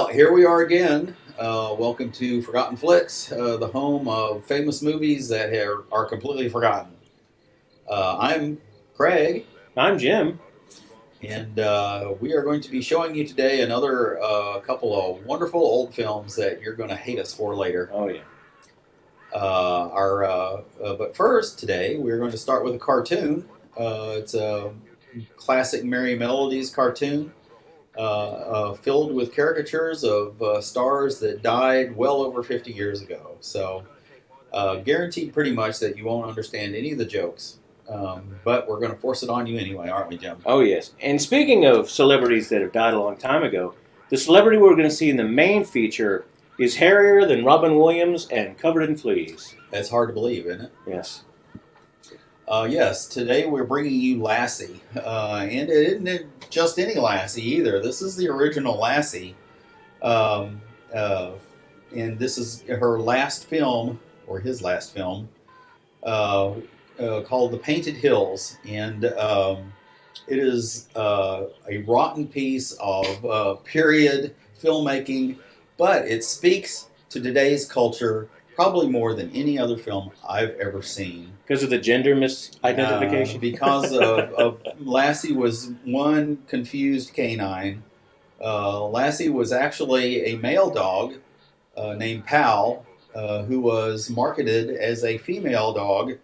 Well, here we are again. Welcome to Forgotten Flicks, the home of famous movies that are completely forgotten. I'm Craig, I'm Jim. and we are going to be showing you today another couple of wonderful old films that you're going to hate us for later. Oh, yeah. But first, today, we're going to start with a cartoon. It's a classic Merry Melodies cartoon. Filled with caricatures of stars that died well over 50 years ago. So, guaranteed pretty much that you won't understand any of the jokes. But we're going to force it on you anyway, aren't we, Jim? Oh, yes. And speaking of celebrities that have died a long time ago, the celebrity we're going to see in the main feature is hairier than Robin Williams and covered in fleas. That's hard to believe, isn't it? Yes. Yes, today we're bringing you Lassie. And it isn't just any Lassie either. This is the original Lassie. And this is her last film, or his last film, called The Painted Hills. And it is a rotten piece of period filmmaking, but it speaks to today's culture probably more than any other film I've ever seen. Because of the gender misidentification? Because of Lassie was one confused canine. Lassie was actually a male dog named Pal, who was marketed as a female dog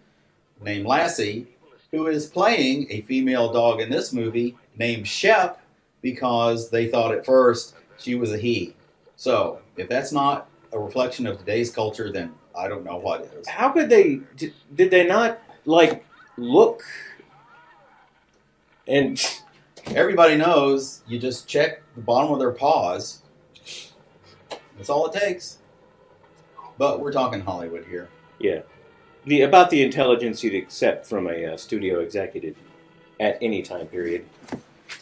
named Lassie, who is playing a female dog in this movie named Shep because they thought at first she was a he. So, if that's not a reflection of today's culture, then I don't know what is. How could they... Did they not, look and... Everybody knows you just check the bottom of their paws. That's all it takes. But we're talking Hollywood here. Yeah. About the intelligence you'd accept from a studio executive at any time period.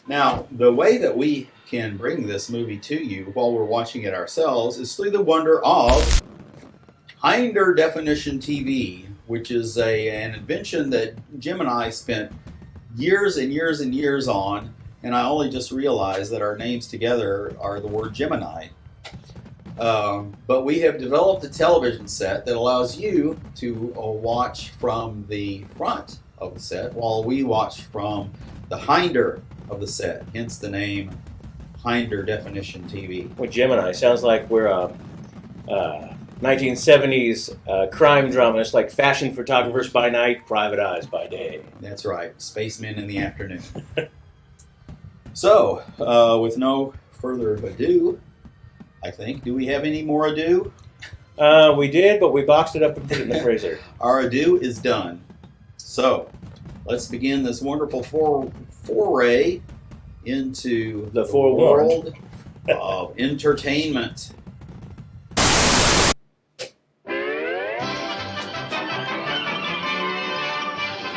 Now, the way that we can bring this movie to you while we're watching it ourselves is through the wonder of high definition TV, which is an invention that Jim and I spent years and years and years on, and I only just realized that our names together are the word Gemini. But we have developed a television set that allows you to watch from the front of the set while we watch from the hinder of the set, hence the name Hinder Definition TV. Well, Gemini sounds like we're a 1970s crime drama. It's like fashion photographers by night, private eyes by day. That's right, spacemen in the afternoon. So, with no further ado, I think, do we have any more ado? We did, but we boxed it up and put it in the freezer. Our ado is done. So, let's begin this wonderful foray into the forewarned world of entertainment.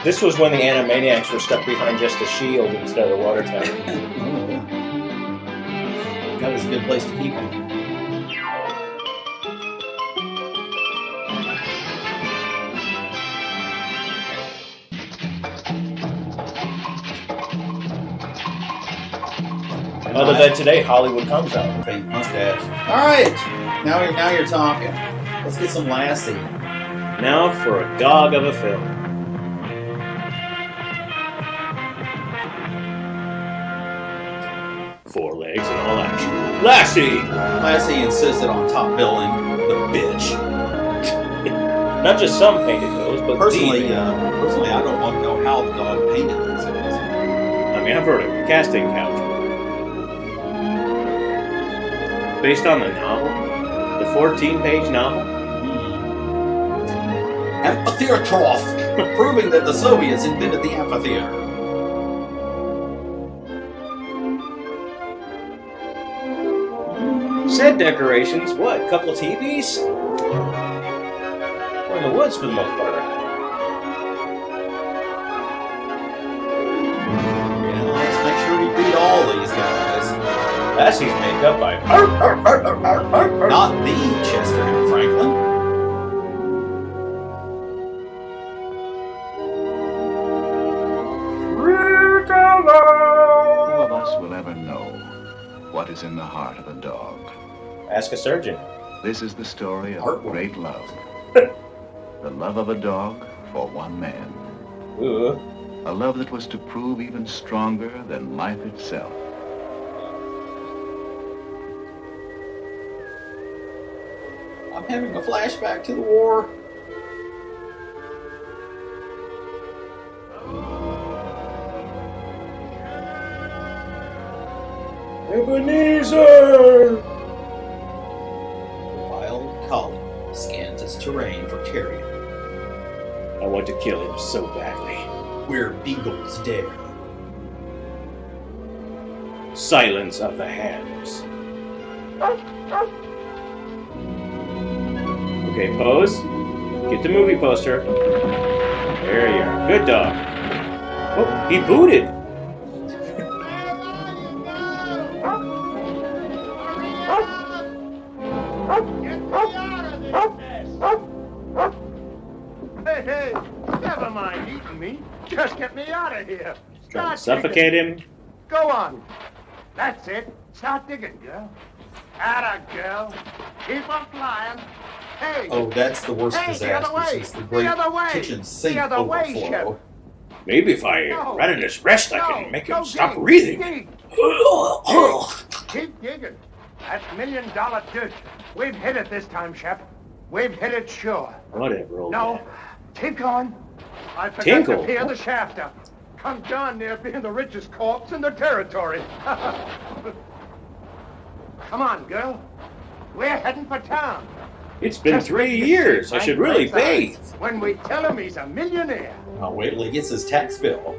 This was when the Animaniacs were stuck behind just a shield instead of a water tower. That was a good place to keep them. Other than today, Hollywood comes out. Paint mustache. All right, now you're talking. Let's get some Lassie. Now for a dog of a film. Four legs and all action. Lassie! Lassie insisted on top billing the bitch. Not just some painted hills, but personally, I don't want to know how the dog painted these hills. I mean, I've heard of casting couch. Based on the novel? The 14-page novel? Amphitheater, proving that the Soviets invented the amphitheater. Set decorations, what? Couple of TVs? We're in the woods for the most part. Yeah, let's make sure we beat all these guys. Lassie's makeup by... Not the Chester and Franklin. Few of us will ever know what is in the heart of a dog. Ask a surgeon. This is the story of Heartwarming. great love. The love of a dog for one man. Ooh. A love that was to prove even stronger than life itself. I'm having a flashback to the war. Ebenezer! The wild collie scans its terrain for carrion, I want to kill him so badly. where beagles dare. Silence of the hams. Okay, pose. Get the movie poster. There you are. Good dog. Oh, he booted. Hey, never mind eating me. Just get me out of here. Trying to Start suffocate digging. him. Go on. That's it. Start digging, girl. Atta girl. Keep on flying. Hey. Oh, that's the worst Hey, the other disaster way. since the The great other way. kitchen sink The other way, overflow. Maybe if I No. rat in his breast, I No, can make him go stop dig, breathing. dig. Keep digging. That's $1 million dirt. We've hit it this time, Shep. We've hit it sure. Whatever, old No, man. keep going. I forgot Tinkle? to peer the shaft up. Come darn near being the richest corpse in the territory. Come on, girl. We're heading for town. It's been Just 3 make years. I Frank should really Frank's bathe. eyes when we tell him he's a millionaire. I'll wait till he gets his tax bill.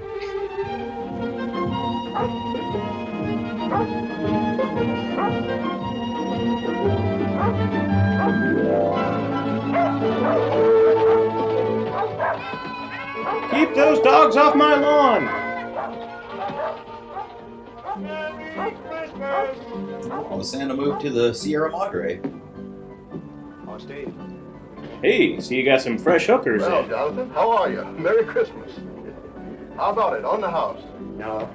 Keep those dogs off my lawn. Oh, Santa moved to the Sierra Madre. Oh, Steve. Hey, so you got some fresh hookers Well, in. Jonathan, how are you? Merry Christmas. How about it, on the house? No.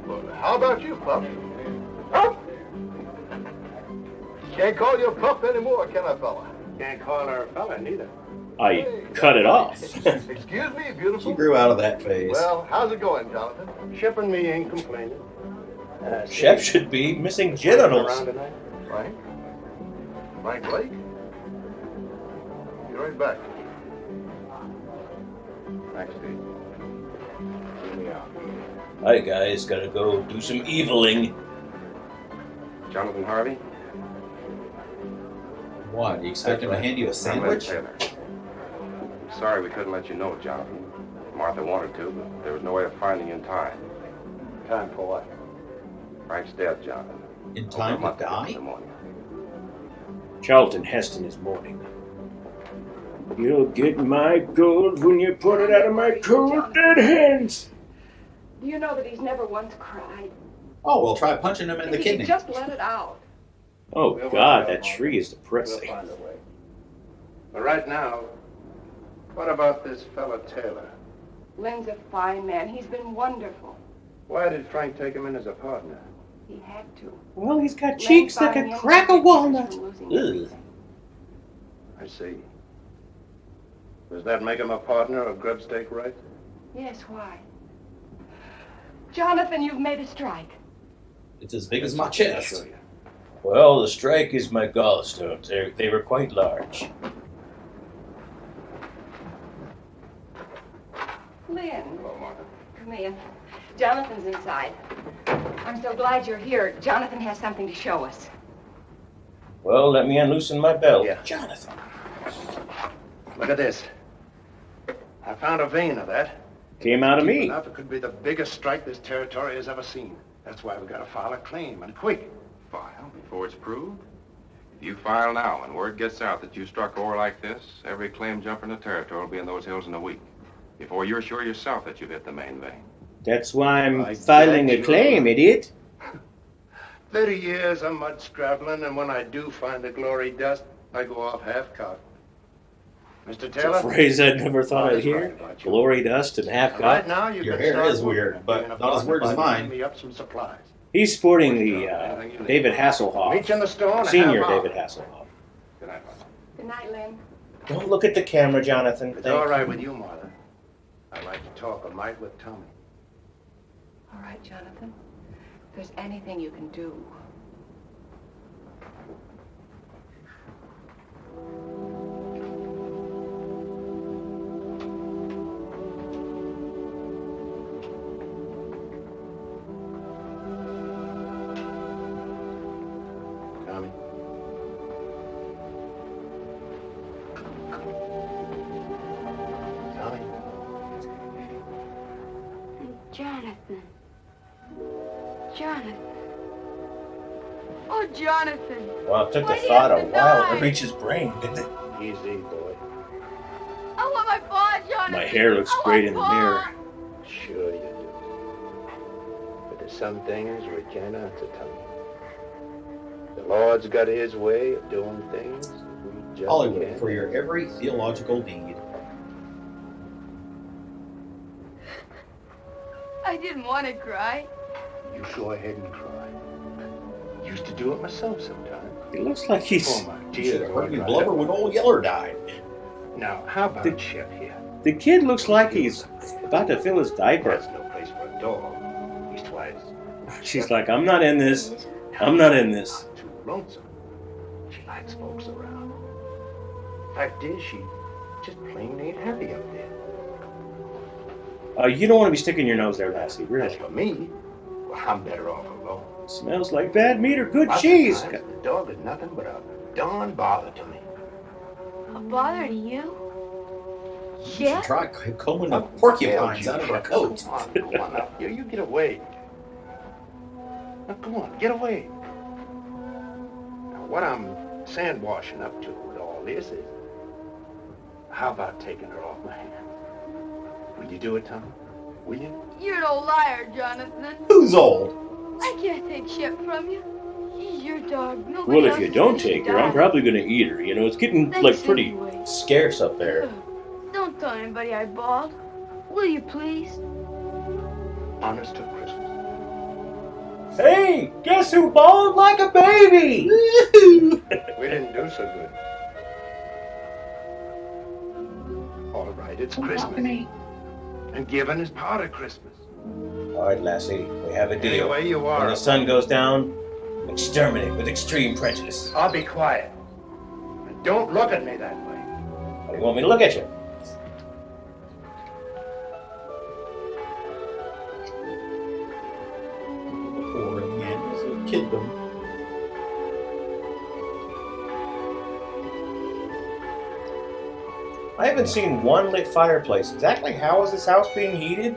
Well, how about you, Pup? Can't call you a pup anymore, can I, fella? Can't call her a fella, neither. I cut it off. Excuse me, She beautiful. grew out of that phase. Well, how's it going, Jonathan? Shep and me ain't complaining. Shep should be missing genitals. Around tonight? Frank? Frank Blake? Be right back. Thanks, Steve. Here we are. Hi, guys. Gotta go do some eviling. Jonathan Harvey? What? You expect him to hand you a sandwich? I'm Len Taylor. Sorry we couldn't let you know, Jonathan. Martha wanted to, but there was no way of finding you in time. Time for what? Frank's dead, Jonathan. In time to Over a month ago die? in the morning. Charlton Heston is mourning. You'll get my gold when you put it out of my cold dead hands. Do you know that he's never once cried? Oh, well, try punching him in the If he kidney. could just let it out. Oh, We'll God, work it that out, Mark. tree is We'll depressing. find a way. But right now, what about this fella Taylor? Len's a fine man. He's been wonderful. Why did Frank take him in as a partner? He had to. Well, he's got Len cheeks that buying could him crack a keeps us walnut. from losing Ugh. everything. I see. Does that make him a partner of grubstake right? Yes, why? Jonathan, you've made a strike. It's as big as my I'll chest. show you. Well, the strike is my gallstones. They were quite large. Lynn, Hello, Martha. come in. Jonathan's inside. I'm so glad you're here. Jonathan has something to show us. Well, let me unloosen my belt. Yeah. Jonathan. Look at this. I found a vein of that. Came out of Deep me. enough, it could be the biggest strike this territory has ever seen. That's why we gotta file a claim, and quick. File before it's proved? If you file now and word gets out that you struck ore like this, every claim jumper in the territory will be in those hills in a week. Before you're sure yourself that you've hit the main vein. That's why I'm I filing bet a you claim, are. idiot. 30 years of mud scrabbling, and when I do find the glory dust, I go off half-cocked. Mr. It's a Taylor? phrase I'd never thought I'd Right hear. about you. Glory dust and half Right cock. now, you Your can hair start is working weird, at but being a not as partner weird as by mine. bringing me up some supplies. He's sporting the David Hasselhoff, Meet you in the store in a senior half hour. David Hasselhoff. Good night, Martha. Good night, Lynn. Don't look at the camera, Jonathan. It's all right with you, Martha. I'd like to talk a mite with Tommy. All right, Jonathan. If there's anything you can do. Tommy. Tommy. Jonathan. Jonathan. Oh, Jonathan. Well, it took Why the do you thought have a to while die? to reach his brain, didn't it? Easy, boy. I want my paw, Jonathan. My hair looks I great want in the paw. mirror. Sure you do. But there's some things we can't answer, Tommy. The Lord's got his way of doing things that we just Hollywood, can't. for your every theological deed. I didn't want to cry. You go ahead and cry. Used to do it myself sometimes. It looks like he's... Oh, my You should dear have heard me Lord, blubber when old Yeller died. Now, how about The- Shep here? The kid looks like he's about to fill his diaper. That's no place for a dog. Leastwise, She's like, I'm not in this. I'm not in this. not too lonesome. She likes folks around. Fact is, she just plain ain't happy up there. You don't want to be sticking your nose there, Lassie. As Really. for me, well, I'm better off alone. Smells like bad meat or good Lots of cheese. times, the dog is nothing but a darn bother to me. A bother to you? You should Yeah? try combing the porcupines out of her coat. Come on, go on now. You get away. Now, come on, get away. Now, what I'm sandwashing up to with all this is, how about taking her off my hands? Will you do it, Tom? Will you? You're an old liar, Jonathan. Who's old? I can't take Shep from you. She's your dog. Nobody Well, if else you is don't gonna take her, I'm die. probably going to eat her. You know, it's getting Thanks like pretty anyway. scarce up there. Don't tell anybody I bawled. Will you please? Honest to Christmas. Hey, guess who bawled like a baby? We didn't do so good. All right, it's Christmas. And giving is part of Christmas. All right, Lassie, we have a deal. Anyway, you When are. the sun goes down, exterminate with extreme prejudice. I'll be quiet. And don't look at me that way. How do you want me to look at you? Before in the end, so kiddom. I haven't seen one lit fireplace. Exactly how is this house being heated?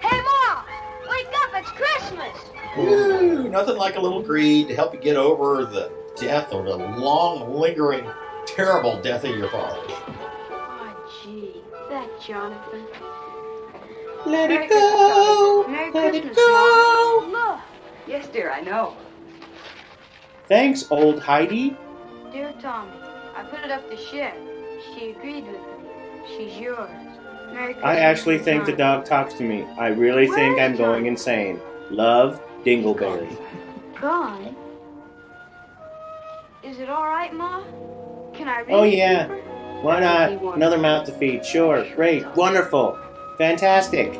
Hey, Ma! Wake up! It's Christmas! Woo, nothing like a little greed to help you get over the death or the long, lingering, terrible death of your father. Oh, gee. That Jonathan. Let Merry it go. Christmas, Merry Let it Christmas, go. Ma. Look. Yes, dear, I know. Thanks, old Heidi. Dear Tommy, I put it up to Shep. She agreed with me. She's yours. Merry Christmas. I actually think the Tommy. dog talks to me. I really think I'm going insane. Love, Dingleberry. Gone? Is it all right, Ma? Can I read Oh, it yeah. to her? Why not? Another mouth to feed. Sure. Great. Wonderful. Fantastic.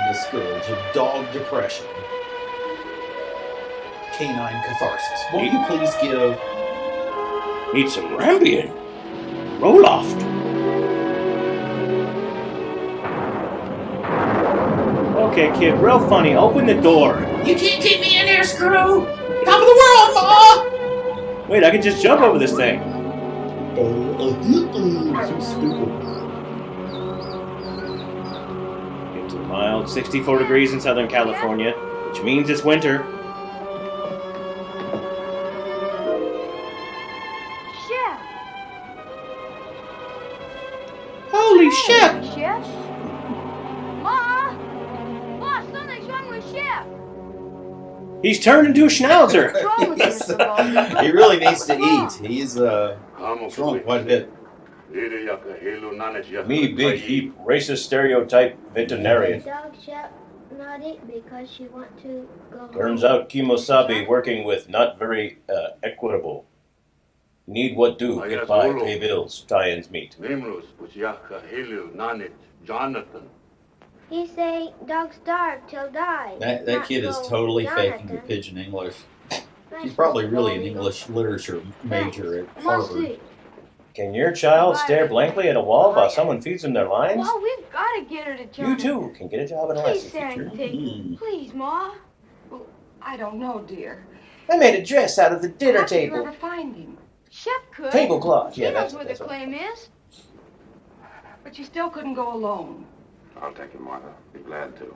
The scourge of dog depression. Canine catharsis. Will you please give... Need some Rambian. Roloft. Okay, kid, real funny. Open the door. You can't keep me in here, Screw! Top of the world, Ma! Wait, I can just jump over this thing. So stupid. It's a mild 64 degrees in Southern California, which means it's winter. Shep! Holy shit! Shep? Ma! Ma, something's wrong with Shep! He's turned into a schnauzer. What's wrong with Yes. Mr. Baldwin? He really needs to eat. He's Almost shrunk quite a bit. Me, big heap, racist stereotype veterinarian. Dog shall not eat because she want to go Turns home. out Kimosabi working with not very equitable. Need what do, get by, pay bills, tie-ins meet. Jonathan. He say dogs starve till die. That kid is totally faking the pidgin English. He's probably really an English literature major at Harvard. Can your child stare blankly at a wall while someone feeds them their lines? Well, we've got to get her to Jonathan. You too can get a job in a Please, Lassie Sarah feature. and Tiggy. Please, Ma. Well, I don't know, dear. I made a dress out of the dinner How did you table. ever find him? Chef could. Tablecloth, He yeah, knows that's where that's the what. claim is. But you still couldn't go alone. I'll take him, Martha. Be glad to.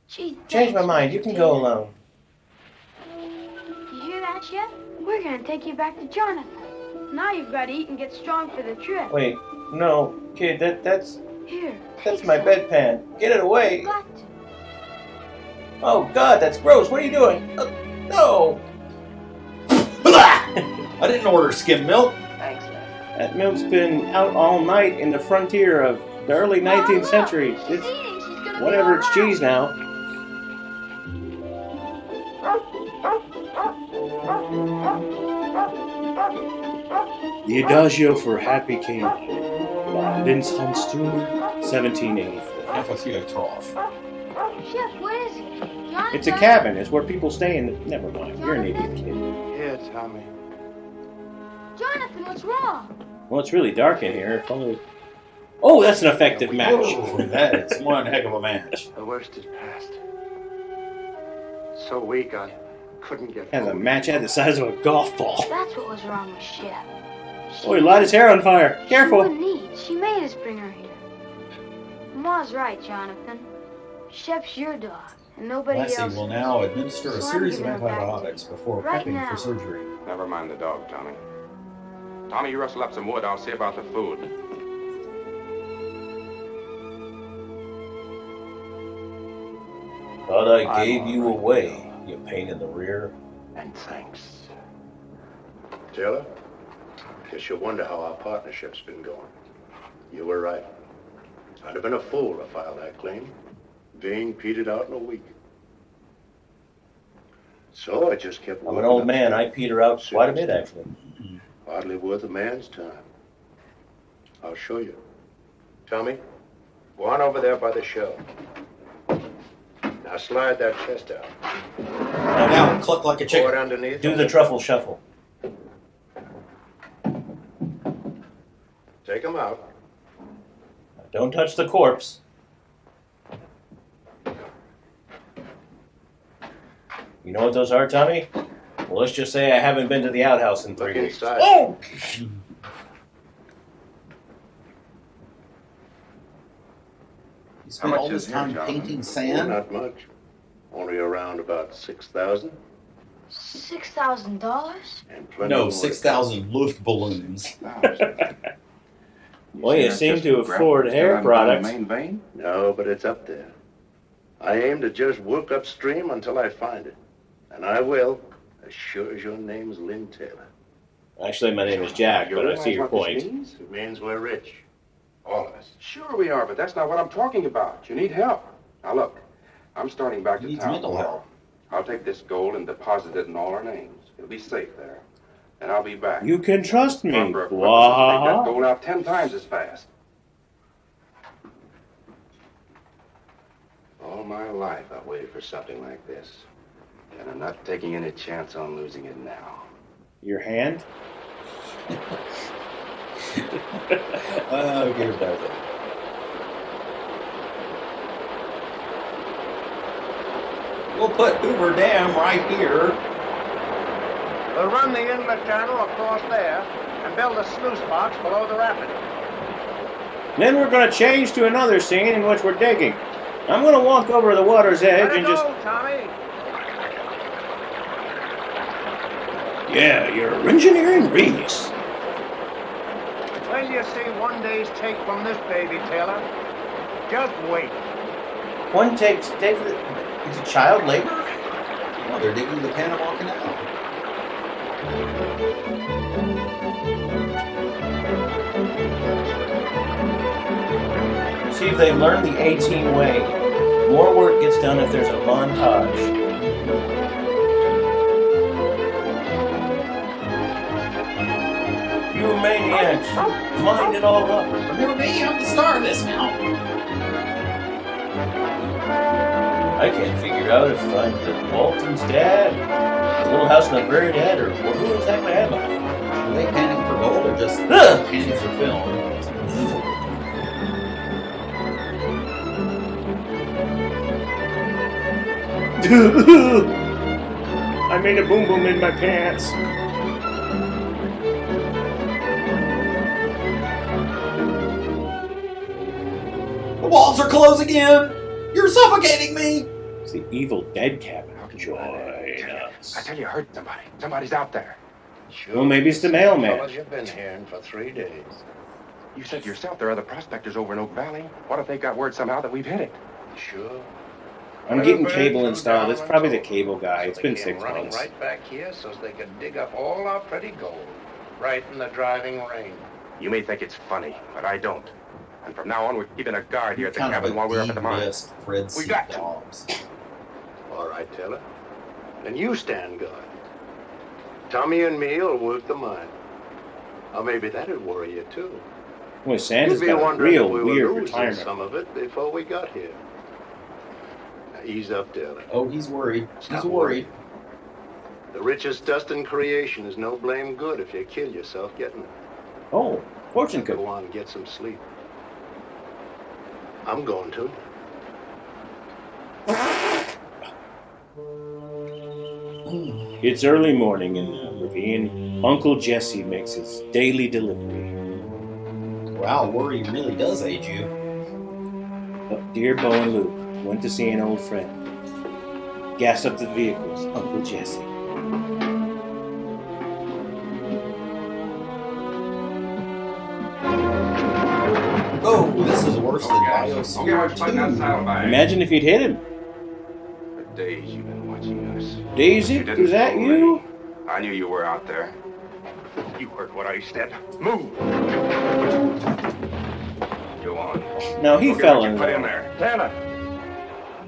Gee, Change my thanks, mind. You can go alone. You hear that, Chef? We're gonna take you back to Jonathan. Now you've got to eat and get strong for the trip. Wait, no, kid, that's Here. that's take my some. bedpan. Get it away. You've got to. Oh God, that's gross. What are you doing? No. I didn't order skim milk. Thanks, Les. That milk's been out all night in the frontier of the early 19th century. She's It's eating. She's gonna be whatever. It's all cheese now. The Adagio for Happy King. Linz Huntstur, 1784. Half a few trough. Chef, what is it? Jonathan? It's a cabin. It's where people stay in. Never mind. You're an idiot, kid. Here, Tommy. Jonathan, what's wrong? Well, it's really dark in here. If only... Oh, that's an effective match. Oh, that is one heck of a match. The worst is past. So weak I couldn't get Has a food. match head the size of a golf ball. That's what was wrong with Chef. Oh, he light his hair on fire. She Careful. wouldn't eat. She made us bring her here. Ma's right, Jonathan. Chef's your dog, and nobody Lassie else. will now administer a So I'm series of giving her back to antibiotics you. before Right prepping now. for surgery. Never mind the dog, Tommy. Tommy, you rustle up some wood. I'll see about the food. Thought I gave you away, you pain in the rear. And thanks. Taylor, guess you'll wonder how our partnership's been going. You were right. I'd have been a fool to file that claim. Being petered out in a week. So I just kept I'm an working old up man. to I peter out quite a bit, actually. hardly worth a man's time. I'll show you. Tommy, go on over there by the shelf. Now slide that chest out. Now, cluck like a Pour it chicken. underneath. Do the truffle shuffle. Take them out. Don't touch the corpse. You know what those are, Tommy? Well, let's just say I haven't been to the outhouse in 3 Look weeks. inside. Oh! You spent much all is this here, time Jonathan? painting Well, sand? not much. Only around about 6,000. $6,000? And plenty No, more. 6,000 Luft balloons. Well, you seem to afford hair products. Main vein? No, but it's up there. I aim to just work upstream until I find it. And I will, as sure as your name's Lynn Taylor. Actually, my name is Jack, You but I realize see your what this point. means? It means we're rich. All of us. Sure we are, but that's not what I'm talking about. You need help. Now look, I'm starting back He to needs town mental tomorrow. help. I'll take this gold and deposit it in all our names. It'll be safe there. And I'll be back. You can trust me. Barbara Equipment will take that Wah-ha-ha. gold out 10 times as fast. All my life I waited for something like this. And I'm not taking any chance on losing it now. Your hand? Oh, get her back there. We'll put Hoover Dam right here. We'll run the inlet channel across there and build a sluice box below the rapid. Then we're going to change to another scene in which we're digging. I'm going to walk over to the water's edge Let it and go, just... Tommy. Yeah, you're engineering genius. When do you see one day's take from this baby, Taylor? Just wait. One takes... David, is it child labor? Oh, they're digging the Panama Canal. See if they've learned the A-team way. More work gets done if there's a montage. You maniacs! Mind it all up. Remember me? I'm the star of this now. I can't figure out if I'm the Walton's dad, the Little House on the Prairie dad, or who exactly am I? Are they panning for gold or just panning for film? I made a boom boom in my pants. The walls are closing in! You're suffocating me! It's the evil dead cabin. Join us. I tell you, I heard somebody. Somebody's out there. Sure. Well, maybe it's the mailman. Fellas, you've been hearing for 3 days. You said yourself there are other prospectors over in Oak Valley. What if they got word somehow that we've hit it? Sure. I'm getting cable installed. It's probably the cable guy. It's been They 6 came running months. right back here so they could dig up all our pretty gold, right in the driving rain. You may think it's funny, but I don't. And from now on, we're keeping a guard here at the Kind of cabin a while we're up at the mine. D-list Fred We C. got to. Dobbs. All right, Taylor. Then you stand guard. Tommy and me will work the mine. Or maybe that'd worry you, too. Well, Santa's You'd be got a wondering real if we weird were losing retirement. some of it before we got here. Now, ease up, Taylor. Oh, he's worried. He's Stop worried. The richest dust in creation is no blame good if you kill yourself getting it. Oh, fortune Go cookie. on and get some sleep. I'm going to. It's early morning in the ravine. Uncle Jesse makes his daily delivery. Wow, worry really does age you. But dear Bo and Luke went to see an old friend. Gas up the vehicles, Uncle Jesse. Oh, this is worse than Okay, Biosphere find that 2. saddlebag. Imagine if he'd hit him. For days you've been watching us. Daisy, You didn't is that fool you? me. I knew you were out there. You heard what I said. Move! Go on. Now he Look at fell what you in put in there. there. Taylor,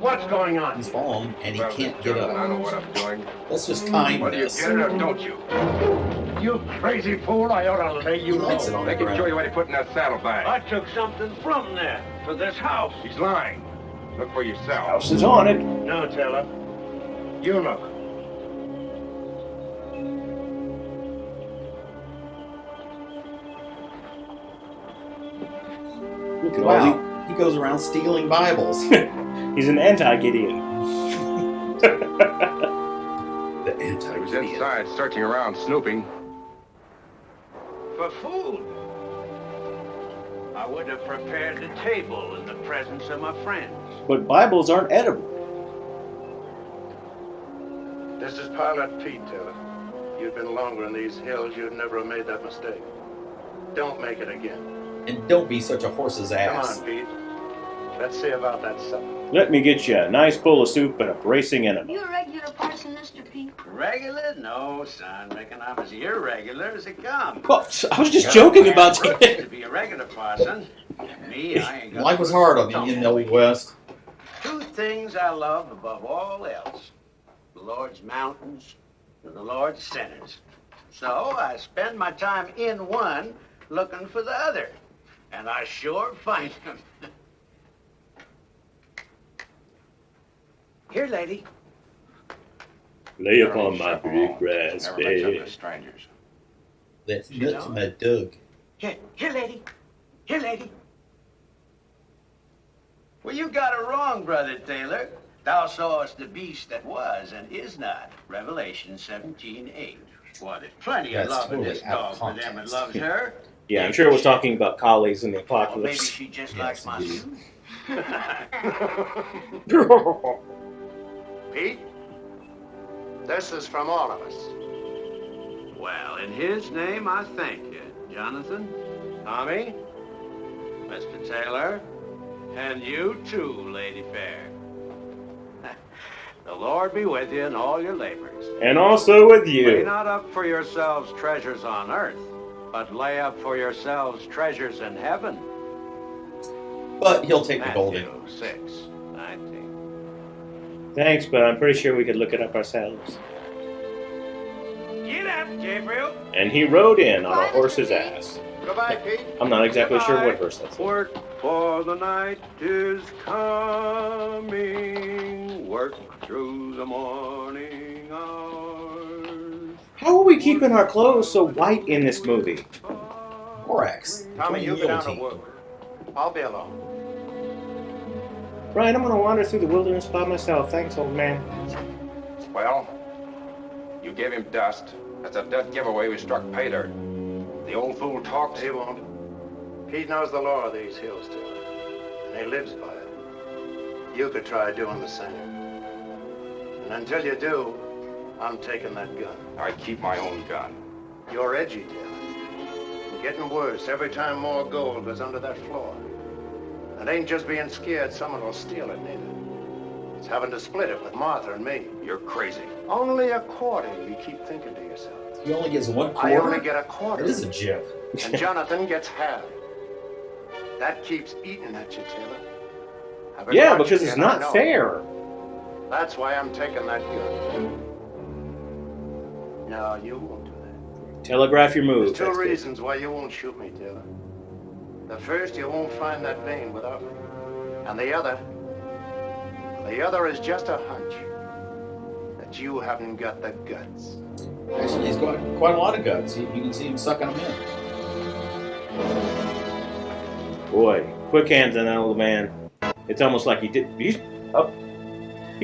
what's going on? He's fallen, and he Well, can't this get gentleman, I know up. what I'm doing. Let's just time Whether you this. get it or don't you? You crazy fool, I ought to lay you He likes it low. on I the can show ground. you what he put in that saddlebag. I took something from there for this house. He's lying. Look for yourself. House is haunted. No, Taylor. You look. Look at all Wow, he goes around stealing Bibles. He's an anti-Gideon. The He was anti-Gideon. inside searching around, snooping. For food. I would have prepared the table in the presence of my friends. But Bibles aren't edible. This is Pilot Pete, Taylor. You'd been longer in these hills, you'd never have made that mistake. Don't make it again. And don't be such a horse's Come ass. on, Pete. Let's see about that supper. Let me get you a nice bowl of soup and a bracing enema. You a regular parson, Mr. Pete? Regular? No, son. Reckon I'm as irregular as it comes. Well, I was just joking about To it. be a regular parson. Me, I ain't got Life was hard on me in the Old West. Two things I love above all else. The Lord's mountains and the Lord's sinners. So I spend my time in one looking for the other. And I sure find them. Here, lady. Lay upon my big grass Never makes up to bed. strangers. That's You nuts, know? my Doug. Here, lady. Here, lady. Well, you got it wrong, Brother Taylor. Thou sawest the beast that was and is not. Revelation 17:8. Well, there's plenty of That's love in totally this out of dog for them that context. loves her. Yeah, I'm sure it was talking about collies in the Or maybe apocalypse. she just Yes, likes my indeed. suit. Pete, this is from all of us. Well, in his name, I thank you, Jonathan, Tommy, Mr. Taylor, and you too, Lady Fair. The Lord be with you in all your labors. And also with Lay you. not up for yourselves treasures on earth, but lay up for yourselves treasures in heaven, But he'll take the gold Matthew anyway. 6:19. Thanks, but I'm pretty sure we could look it up ourselves. Get up, Gabriel. And he rode in on a horse's ass. Goodbye, Pete. I'm not exactly sure what verse that's in. Work for the night is coming. Work through the morning hours. How are we keeping our clothes so white in this movie? Borax. Tommy, you go down to Guillotine. work. I'll be along. Brian, I'm gonna wander through the wilderness by myself. Thanks, old man. Well, you gave him dust. That's a dead giveaway we struck pay dirt. The old fool talks. He won't. Pete knows the law of these hills, too. And he lives by it. You could try doing the same. And until you do, I'm taking that gun. I keep my own gun. You're edgy, Taylor. And getting worse every time more gold goes under that floor. It ain't just being scared someone will steal it, neither. It's having to split it with Martha and me. You're crazy. Only a quarter, you keep thinking to yourself. He only gets 1/4. I only get a quarter. It is a jip. And Jonathan gets half. That keeps eating at you, Taylor. I've been Yeah, watching because you, it's and I not know. fair. That's why I'm taking that gun. No, you won't do that. Telegraph your move. There's two That's good. reasons why you won't shoot me, Taylor. The first, you won't find that vein without me. And the other is just a hunch. That you haven't got the guts. Actually, he's got quite a lot of guts. You can see him sucking them in. Boy, quick hands on that old man. It's almost like he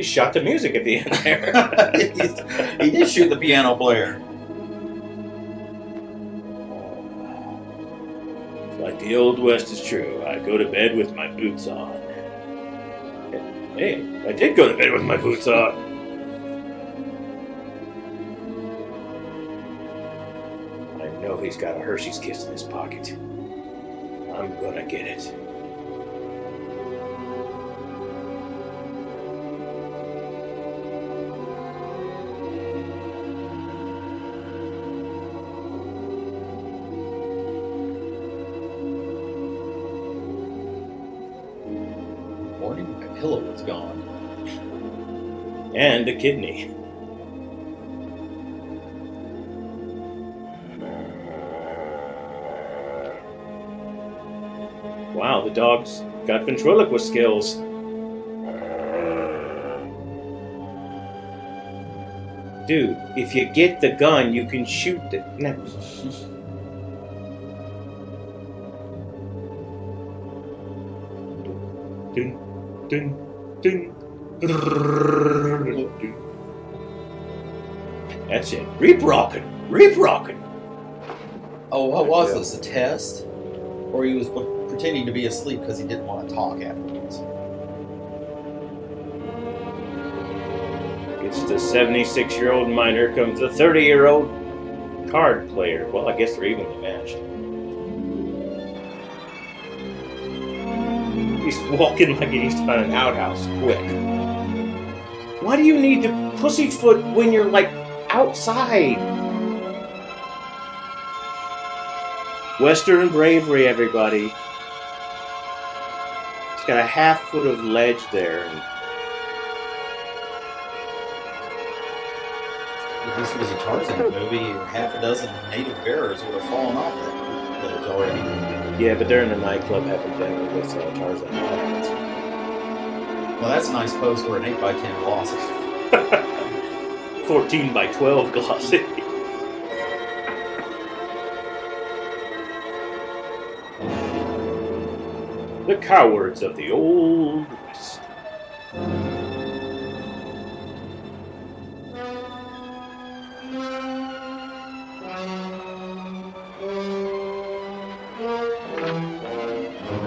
shot the music at the end there. He did shoot the piano player. Like the old West is true. I go to bed with my boots on. Hey, I did go to bed with my boots on. I know he's got a Hershey's Kiss in his pocket. I'm gonna get it. Morning, my pillow was gone. And a kidney. Wow, the dog's got ventriloquist skills. Dude, if you get the gun, you can shoot the... No. Dun, dun, dun. That's it. Reap rockin'. Reap rockin'. Oh, what was this? A test? Or he was pretending to be asleep because he didn't want to talk afterwards? It's the 76-year-old miner comes the 30-year-old card player. Well, I guess they're evenly matched. He's walking like he needs to find an outhouse quick. Why do you need to pussyfoot when you're, like, outside? Western bravery, everybody. He's got a half foot of ledge there. If this was a Tarzan movie, half a dozen native bearers would have fallen off that ledge already. Yeah, but they're in a nightclub having dinner with Tarzan. Well, that's a nice pose for an 8x10 glossy. 14 by 12 glossy. The cowards of the Old West.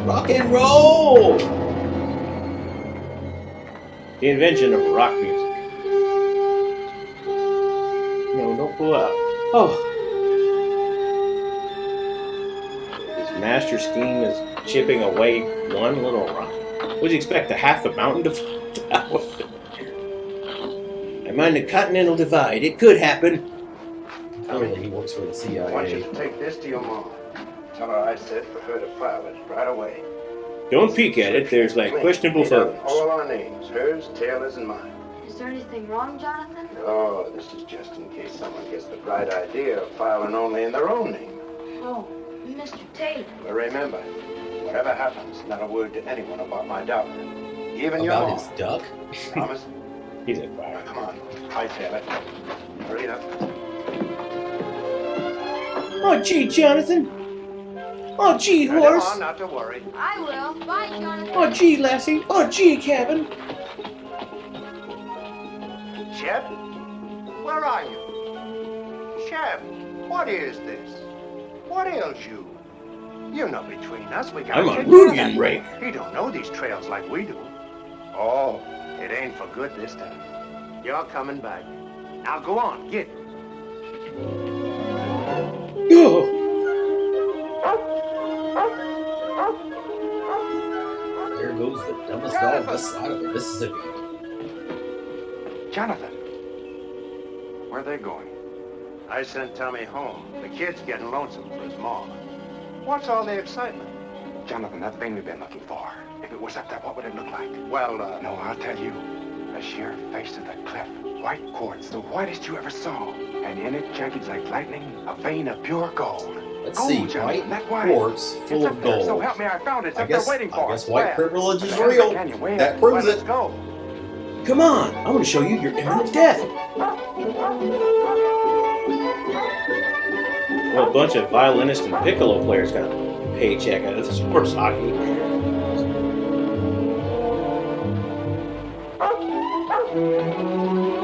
Rock and roll! The invention of rock music. No, don't pull out. Oh. His master scheme is chipping away one little rock. Would you expect half the mountain to fall down? I mind the Continental Divide. It could happen. Clearly, he works for the I want you CIA. to take this to your mom. Tell her I said for her to file it right away. Don't peek at it. There's like questionable photos. All our names, hers, Taylor's, and mine. Is there anything wrong, Jonathan? Oh, this is just in case someone gets the bright idea of filing only in their own name. Oh, Mr. Taylor. But remember, whatever happens, not a word to anyone about my duck. Even your About mom. his duck? Promise? He's a fire. Now, come on. Hi, Taylor. Hurry up. Oh, gee, Jonathan. Oh, gee, Now, horse. come on, not to worry. I will. Bye, Jonathan. Oh, gee, Lassie. Oh, gee, cabin. Shep? Where are you? Shep, what is this? What ails you? You're not between us. We got I'm a Rudian rake. He don't know these trails like we do. Oh, it ain't for good this time. You're coming back. Now go on, get. Oh. There goes the dumbest dog this side of the Mississippi. Jonathan, where are they going? I sent Tommy home. The kid's getting lonesome for his mom. What's all the excitement? Jonathan, that thing we've been looking for. If it was up there, what would it look like? Well, No, I'll tell you. The sheer face of the cliff. White quartz, the whitest you ever saw. And in it, jagged like lightning, a vein of pure gold. Let's Gold, see, Jonathan, white that white. quartz full It's of up there, gold. so help me, I found it. It's I up there guess, waiting for I guess us. white Where? privilege is Down the real. canyon, way That up. proves let's it. go. Come on. I want to show you your imminent death. Well, a bunch of violinist and piccolo players got a paycheck out of this horse hockey.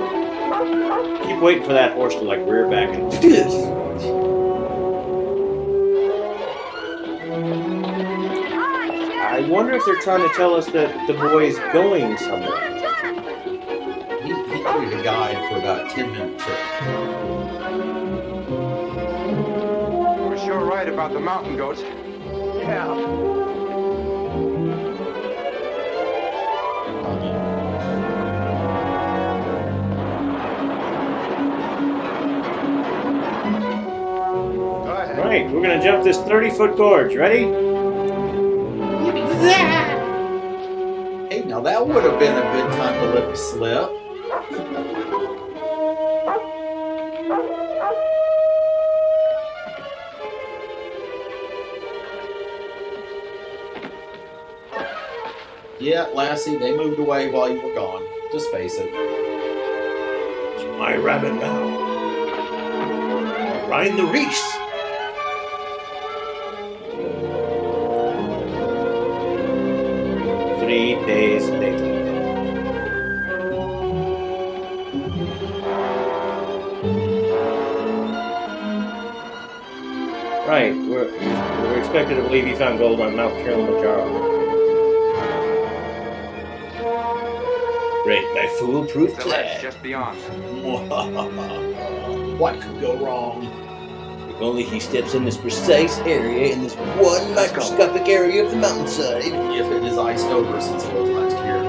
Keep waiting for that horse to like rear back and I wonder if they're trying to tell us that the boy's going somewhere. He needed a guide for about a 10-minute trip. We're sure right about the mountain goats. Yeah. Go ahead. Right, we're gonna jump this 30-foot gorge. Ready? Hey, now that would have been a good time to let him slip. Yeah, Lassie, they moved away while you were gone. Just face it. It's my rabbit now. Ride the reefs. Three days later. Right, we're expected to believe he found gold on Mount Kilimanjaro. Great, my foolproof The ledge plan. just beyond. What could go wrong? If only he steps in this precise area in this one microscopic area of the mountainside. If it is iced over since it was last year.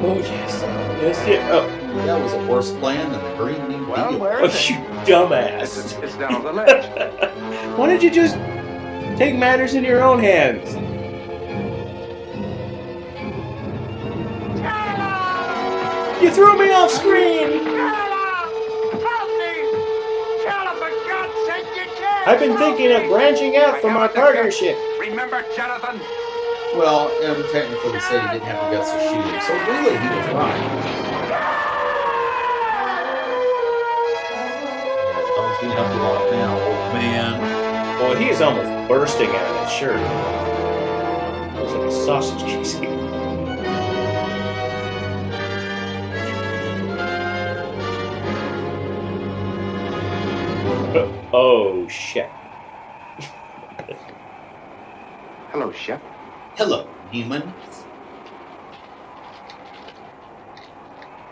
Oh yes, that's it. Oh, That was a worse plan than the Green New Well, Deal. where oh is you it? dumbass! It's down on the ledge. Why don't you just take matters in your own hands? You threw me off screen. I've been thinking of branching out from our partnership. Remember, Jonathan? Well, technically the city didn't have the guts to shoot him, so really he was right. Yeah, the dog's being helped a lot now, old man. Well, he is almost bursting out of that shirt. Looks like a sausage casing. Oh, shit. Hello, Shep. Hello, human.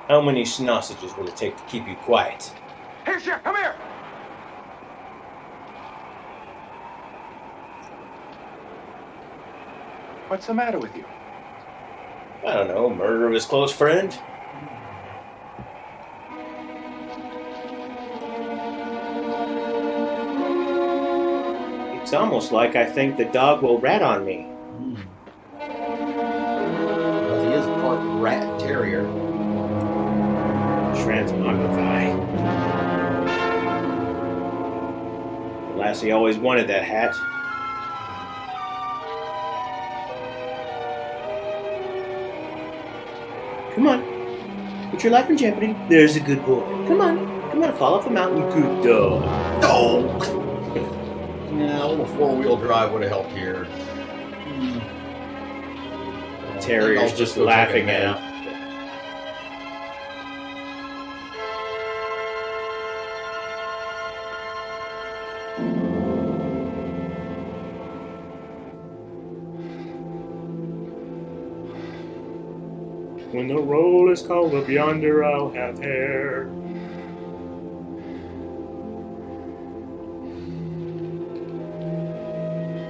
How many sausages will it take to keep you quiet? Here, Shep, come here. What's the matter with you? I don't know, murder of his close friend? It's almost like I think the dog will rat on me. Well, he is part rat terrier. Transmogrify. Lassie always wanted that hat. Come on. Put your life in jeopardy. There's a good boy. Come on. Come on, fall off the mountain. Good dog. Oh! Yeah, a little four-wheel drive would have helped here. Terrier's just laughing at him. When the roll is called up yonder, I'll have hair.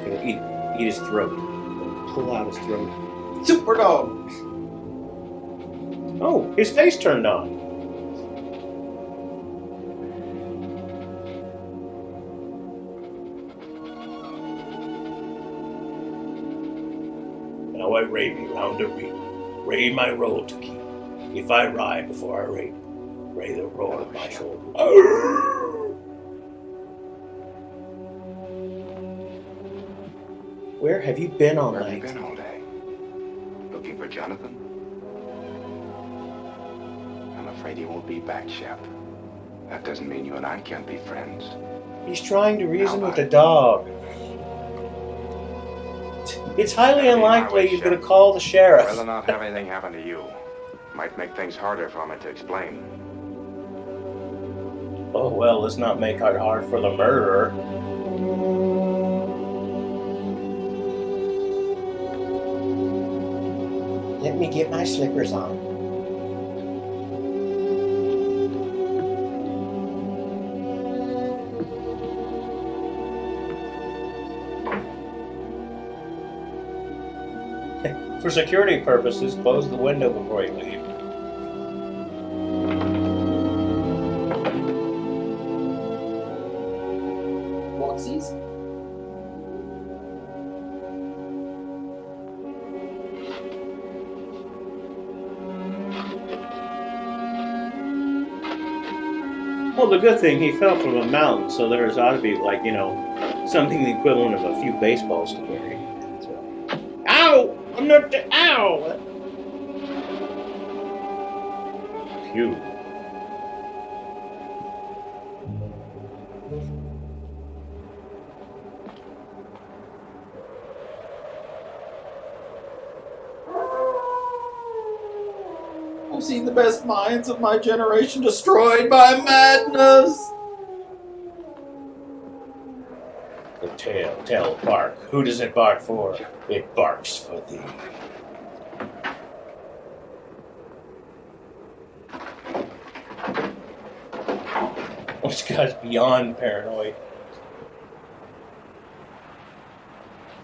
He'll eat his throat. Pull out his throat. Super dog! Oh, his face turned on. Now I rave me round a reap. Ray my roll to keep. If I ride before I rape, ray the roar of my shoulder. Where have you been all Where have night? you been all day? Looking for Jonathan? I'm afraid he won't be back, Shep. That doesn't mean you and I can't be friends. He's trying to reason with the dog. It's highly unlikely he's going to call the I'd sheriff. rather not have anything happen to you. Might make things harder for me to explain. Oh well, let's not make it hard for the murderer. Let me get my slippers on. For security purposes, close the window before you leave. Watsies? Well, the good thing, he fell from a mountain, so there's ought to be, like, you know, something the equivalent of a few baseballs to carry. So. Ow! I'm not the ow! Phew. I've seen the best minds of my generation destroyed by madness. The tell bark. Who does it bark for? It barks for thee. This guy's beyond paranoid.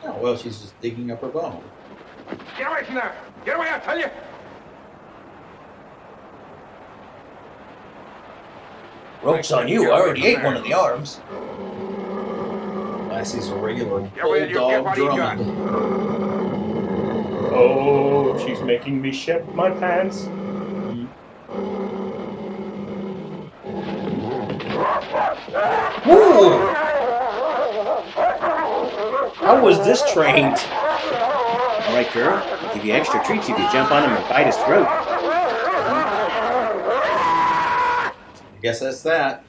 Oh, well, she's just digging up her bone. Get away from there! Get away, I tell you! Rope's on you. I already ate one of the arms. Lassie's a regular Yeah, well, you get bulldog what he got. Drummond. Oh, she's making me shit my pants. Woo! How was this trained? All right, girl. I'll give you extra treats if you jump on him and bite his throat. I guess that's that.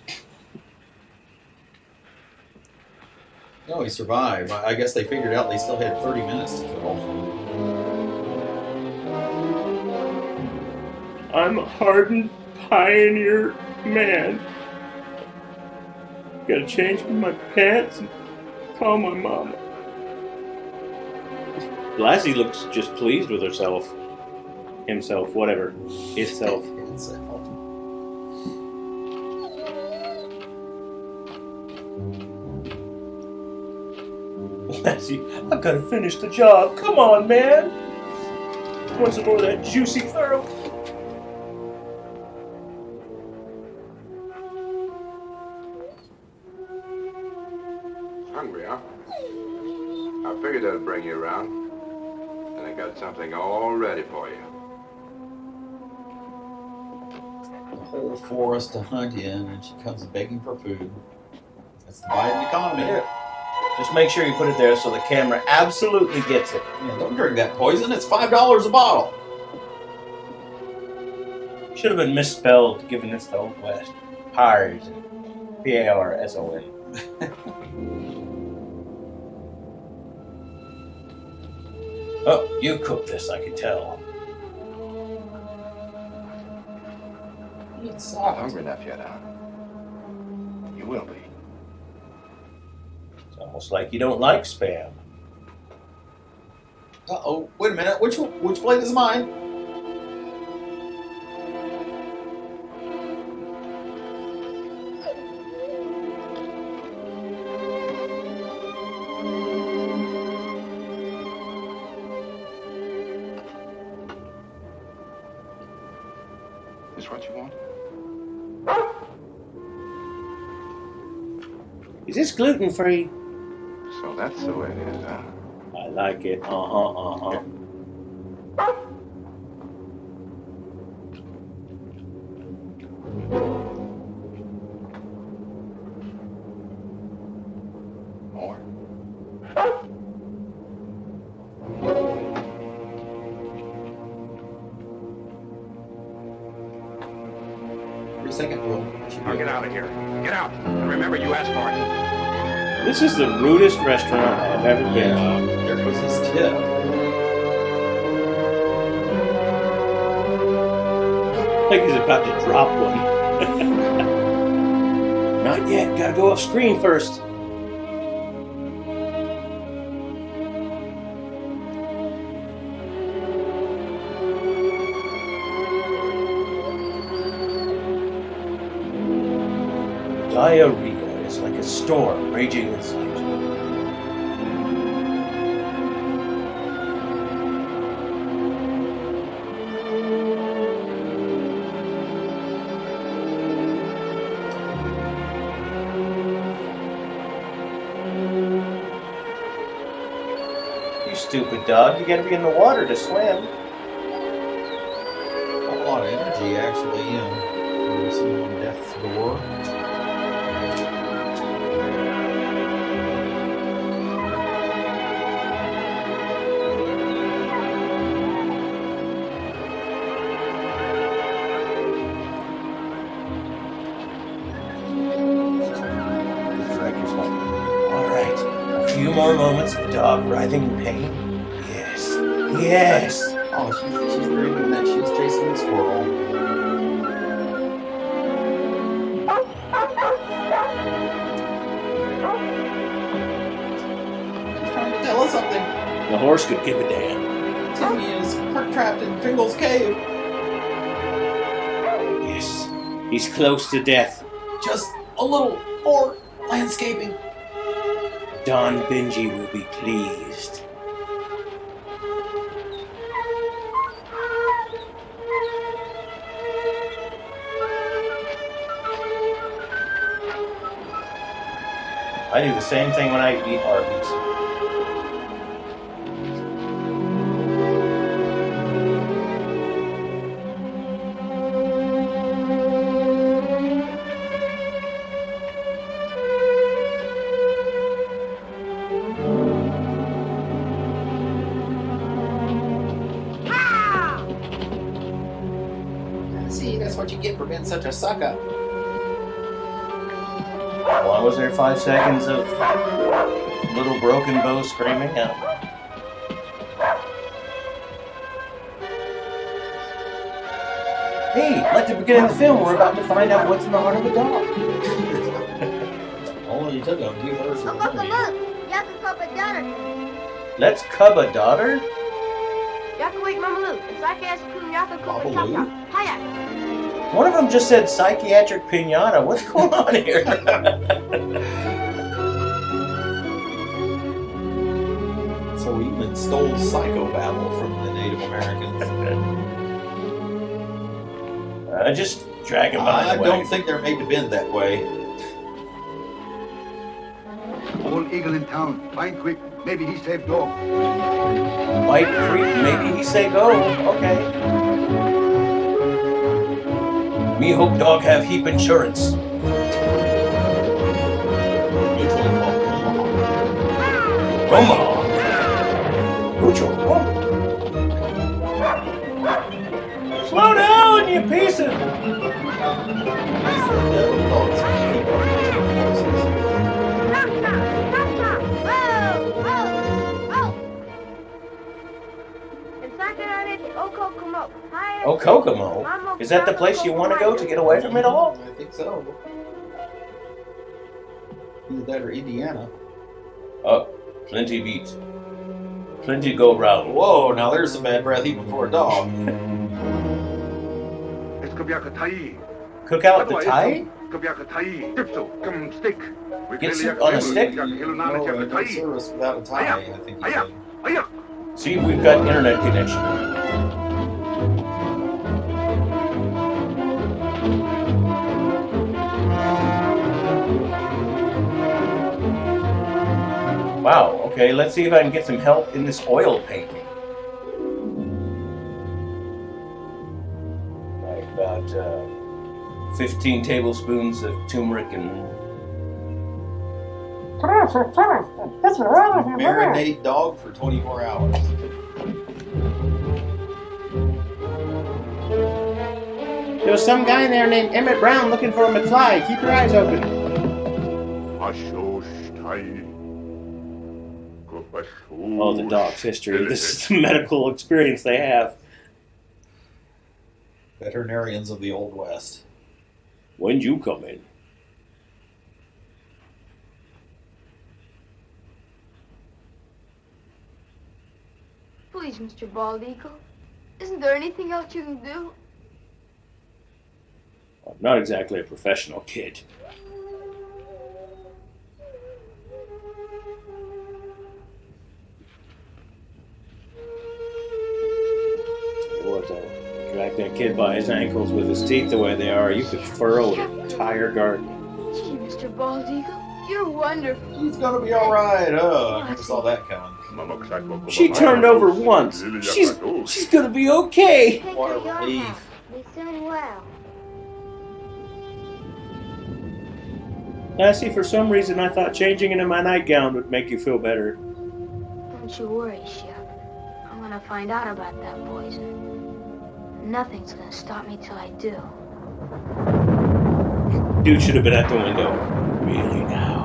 No, he survived. I guess they figured out they still had 30 minutes to fill. I'm a hardened pioneer man. Gotta change my pants and call my mama. Lassie looks just pleased with herself. Himself, whatever. Itself. Lassie, I've gotta finish the job. Come on, man. Want some more of that juicy throat? Hungry, huh? I figured that'd bring you around. And I got something all ready for you. The whole forest to hunt in, and she comes begging for food. That's the Biden economy. Here. Just make sure you put it there so the camera absolutely gets it. Yeah, don't drink that poison. It's $5 a bottle. Should have been misspelled, given it's the Old West. Pars. P-A-R-S-O-N. Oh, you cooked this, I can tell. It's Not hungry enough yet, huh? You will be. It's almost like you don't like Spam. Uh-oh. Wait a minute. Which plate is mine? Is what you want? Is this gluten-free? So that's the way it is, huh? I like it. Uh-huh. More? Second rule. Now get out of here. Get out. And remember, you asked for it. This is the rudest restaurant I've ever been to. There goes his tip. Like he's about to drop one. Not yet. Gotta go off screen first. Diarrhea is like a storm raging inside you. You stupid dog, you gotta be in the water to swim. A lot of energy, actually, for someone on death's door. Few more moments of the dog writhing in pain. Yes. Yes. Oh, she's dreaming that she's chasing a squirrel. She's trying to tell us something. The horse could give a damn. Timmy is trapped in Fingal's cave. Yes. He's close to death. Just a little more landscaping. Don Benji will be pleased. I do the same thing when I eat Arby's. See, that's what you get for being such a sucker. Why was there 5 seconds of little broken bow screaming out? Hey, like the beginning of the film, we're about to find out what's in the heart of a dog. Only took a few hours of the movie. Let's cub a daughter? One of them just said psychiatric pinata. What's going on here? So we even stole psychobabble from the Native Americans. Just drag him by I the don't wagon. think they're made to bend that way. Old eagle in town. Find quick. Maybe he saved dog. White Creek, maybe he say go. Okay. Me hope dog have heap insurance. Omaha. Mutual. Slow down, you piece of... Oh, Kokomo? Is that the place you want to go to get away from it all? I think so. Either that or Indiana. Oh, plenty beats. Plenty go round. Whoa, now there's some bad breath even for a dog. Cook out the Thai? Get soup on a stick? No service without a tie, I think he said. See, we've got internet connection. Wow, okay, let's see if I can get some help in this oil painting. Like about 15 tablespoons of turmeric and... Marinate dog for 24 hours. There was some guy in there named Emmett Brown looking for a McFly. Keep your eyes open. Oh, the dog's history. This is the medical experience they have. Veterinarians of the Old West. When'd you come in? Please, Mr. Bald Eagle. Isn't there anything else you can do? I'm not exactly a professional kid. What, drag that kid by his ankles with his teeth the way they are, you could furrow an entire garden. Gee, Mr. Bald Eagle, you're wonderful. She's gonna be alright. Oh, I never saw that coming. She turned over once. She's gonna be okay. What a relief. Be soon well. Lassie, for some reason I thought changing into my nightgown would make you feel better. Don't you worry, Shep. I'm gonna find out about that poison. Nothing's gonna stop me till I do. Dude should have been at the window. Really now.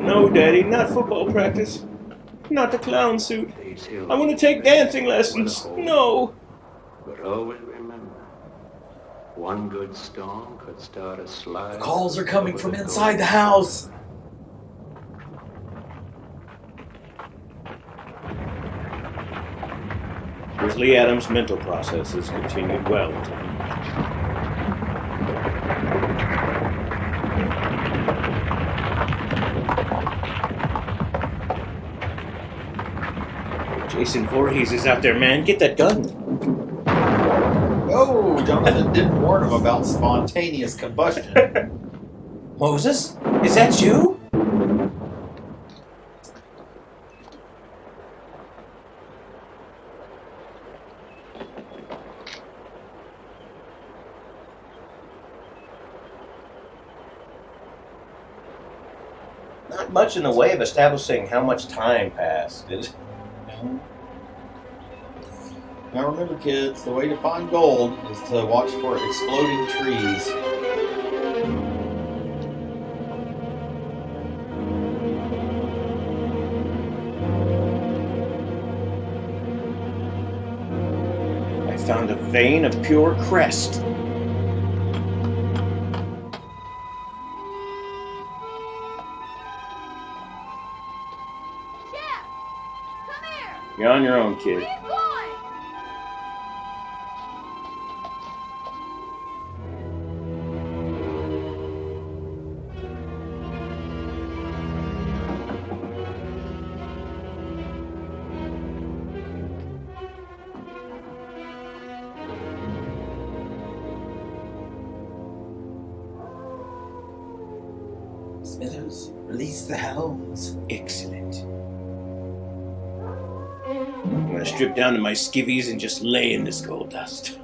No, Daddy, not football practice. Not the clown suit. I want to take dancing lessons. No. But always remember, one good storm could start a slide. The calls are coming from inside the house. Grizzly Adams' mental processes continued well. Jason Voorhees is out there, man. Get that gun. Oh, Jonathan didn't warn him about spontaneous combustion. Moses, is that you? Not much in the way of establishing how much time passed. Now remember, kids, the way to find gold is to watch for exploding trees. I found a vein of pure crest. You're on your own, kid. Smithers, release the hounds. Excellent. I'm gonna strip down to my skivvies and just lay in this gold dust.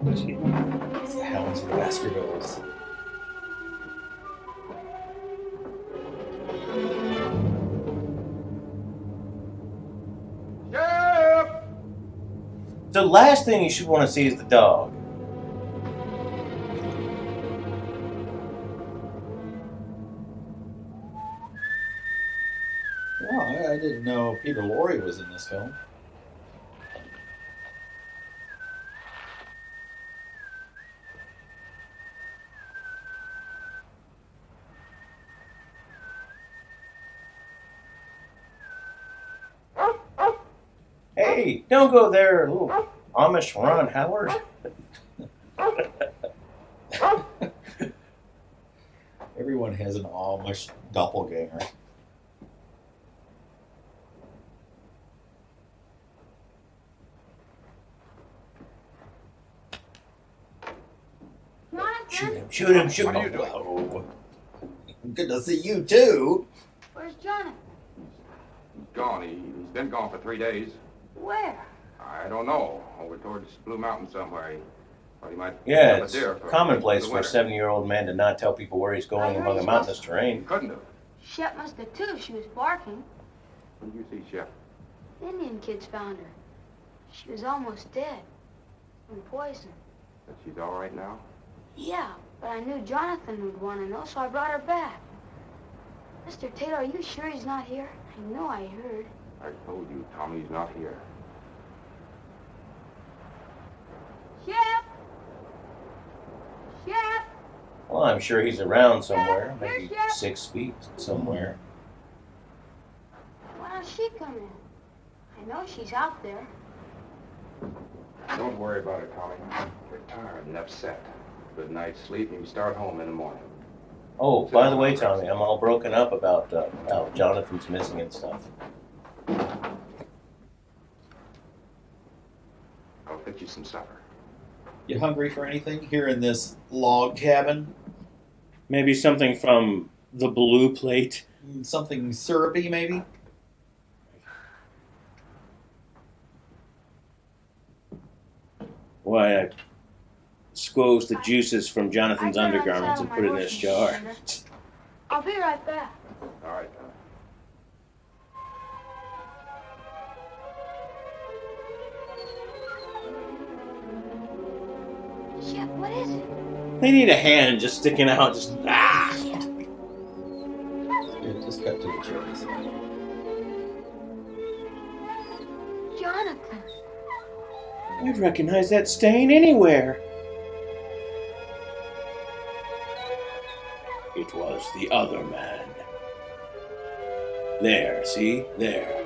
It's the hounds of the Baskervilles. The last thing you should want to see is the dog. Wow, I didn't know Peter Lorre was in this film. Hey, don't go there, little Amish Ron Howard. Everyone has an Amish doppelganger. Shoot him. What are you doing? Oh, good to see you too. Where's Jonathan? He's gone. He's been gone for 3 days. Where? I don't know. Over towards Blue Mountain somewhere. He might Yeah, have a it's deer for commonplace the for a winter. 70-year-old man to not tell people where he's going among a mountainous terrain. Couldn't have. Shep must have too if she was barking. When did you see Shep? The Indian kids found her. She was almost dead. From poison. But she's all right now? Yeah, but I knew Jonathan would want to know, so I brought her back. Mr. Taylor, are you sure he's not here? I know I heard. I told you, Tommy's not here. Shep! Shep! Well, I'm sure he's around somewhere, Yeah, maybe yeah. 6 feet somewhere. Why don't she come in? I know she's out there. Don't worry about it, Tommy. You're tired and upset. Good night's sleep and you start home in the morning. Oh, by the way, Tommy, I'm all broken up about how Jonathan's missing and stuff. I'll fix you some supper. You hungry for anything here in this log cabin? Maybe something from the blue plate. Something syrupy, maybe? Why, I squoze the juices from Jonathan's I got undergarments and outside put it in my this washing jar. machine. I'll be right back. All right, Tommy. Shep, what is it? They need a hand just sticking out, just ah! Yeah, just cut to the chase. Jonathan. I'd recognize that stain anywhere. It was the other man. There, see? There.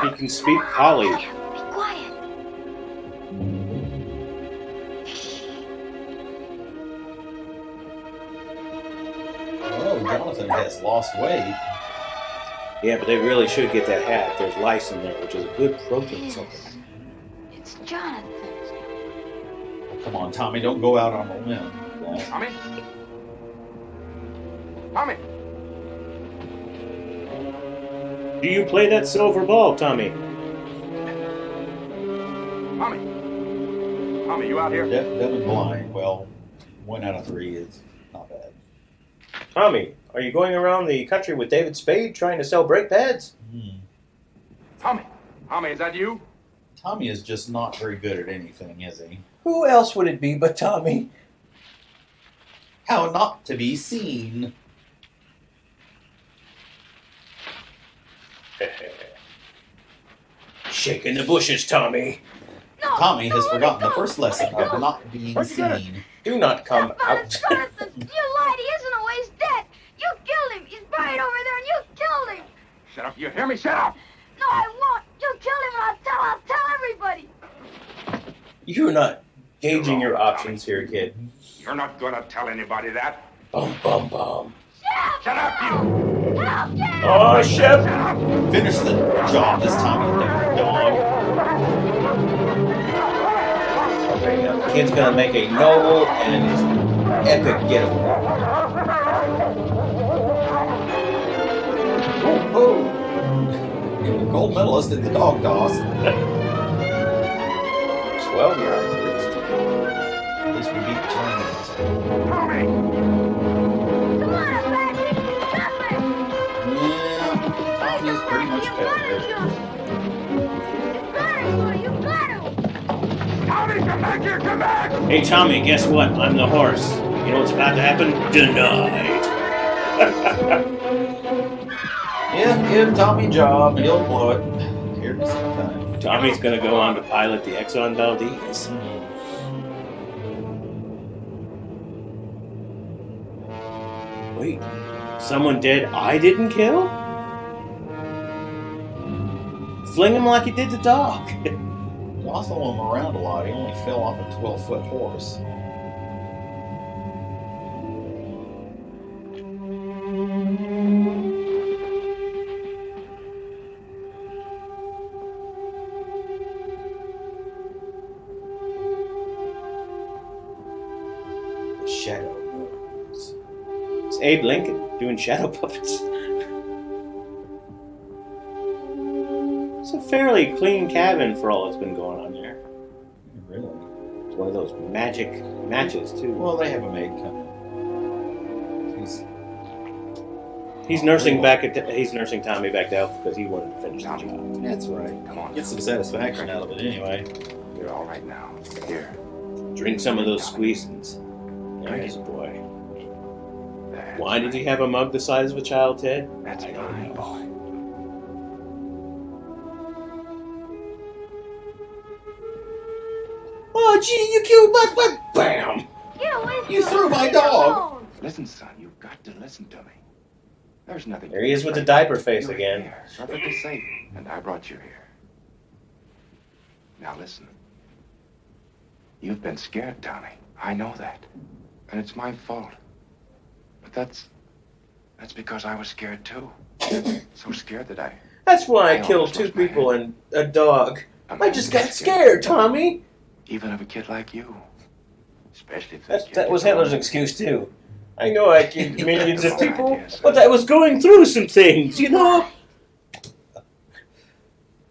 He can speak Holly. Be quiet. Oh, Jonathan has lost weight. Yeah, but they really should get that hat. There's lice in there, which is a good protein Yes. supplement. It's Jonathan. Come on, Tommy, don't go out on a limb. Tommy? Tommy! Do you play that silver ball, Tommy? Tommy! Tommy, you out here? Deaf, dumb, and blind. Well, 1 out of 3 is not bad. Tommy, are you going around the country with David Spade trying to sell brake pads? Tommy! Tommy, is that you? Tommy is just not very good at anything, is he? Who else would it be but Tommy? How not to be seen? Shaking the bushes, Tommy. No, Tommy has no, forgotten let the go. first lesson Let of go. not being Where'd you get it? seen. Do not come out. Jonathan, you lied. He isn't away. He's dead. You killed him. He's buried over there, and you killed him. Shut up. You hear me? Shut up! No, I won't. You killed him, and I'll tell everybody. You're not gauging your options here, kid. You're not gonna tell anybody that. Bum, bum, bum. Shep! Shut up, you! Help, Shep! Oh, Shep! Shut up! Finish the job this time, you dog. Kid's gonna make a noble and epic getaway. Oh, gold medalist in the dog toss. 12 yards at least. At least we beat the Chinese. Tommy! Come on, Lassie! Stop it! Yeah, Tommy's pretty much You failure. got him! You got him! Tommy, come back here! Come back! Hey, Tommy, guess what? I'm the horse. You know what's about to happen? Denied. Yeah, give Tommy a job and he'll blow it. Here at the same time. Tommy's gonna go on to pilot the Exxon Valdez. Wait, someone dead I didn't kill? Fling him like he did the dog. Jostle him around a lot. He only fell off a 12-foot horse. Shadow moves. It's Abe Lincoln doing shadow puppets. It's a fairly clean cabin for all that's been going on there. Really? It's one of those magic matches too. Well, they have a maid come in. He's nursing Tommy back to health because he wanted to finish the job. That's right. Come on. Get some satisfaction out of it anyway. You're all right now. Here. Drink some of those squeezins. There's a boy. That's Why did he have a mug the size of a child's head? That's I don't fine, know. boy. Oh, gee, you killed what? Bam! Get away from You me. threw my Leave me dog. alone. Listen, son, you've got to listen to me. There's nothing. There he is with the diaper face You're again. here, perfectly safe, and I brought you here. Now listen. You've been scared, Tommy. I know that, and it's my fault. But that's because I was scared too. So scared that That's why I I killed almost 2 lost my people head. and a dog. I'm I just only got scared, Tommy. even of a kid like you. Especially if that kid That was gets Hitler's along. excuse too. I know I killed millions of All right, people, yes. but I was going through some things, you know?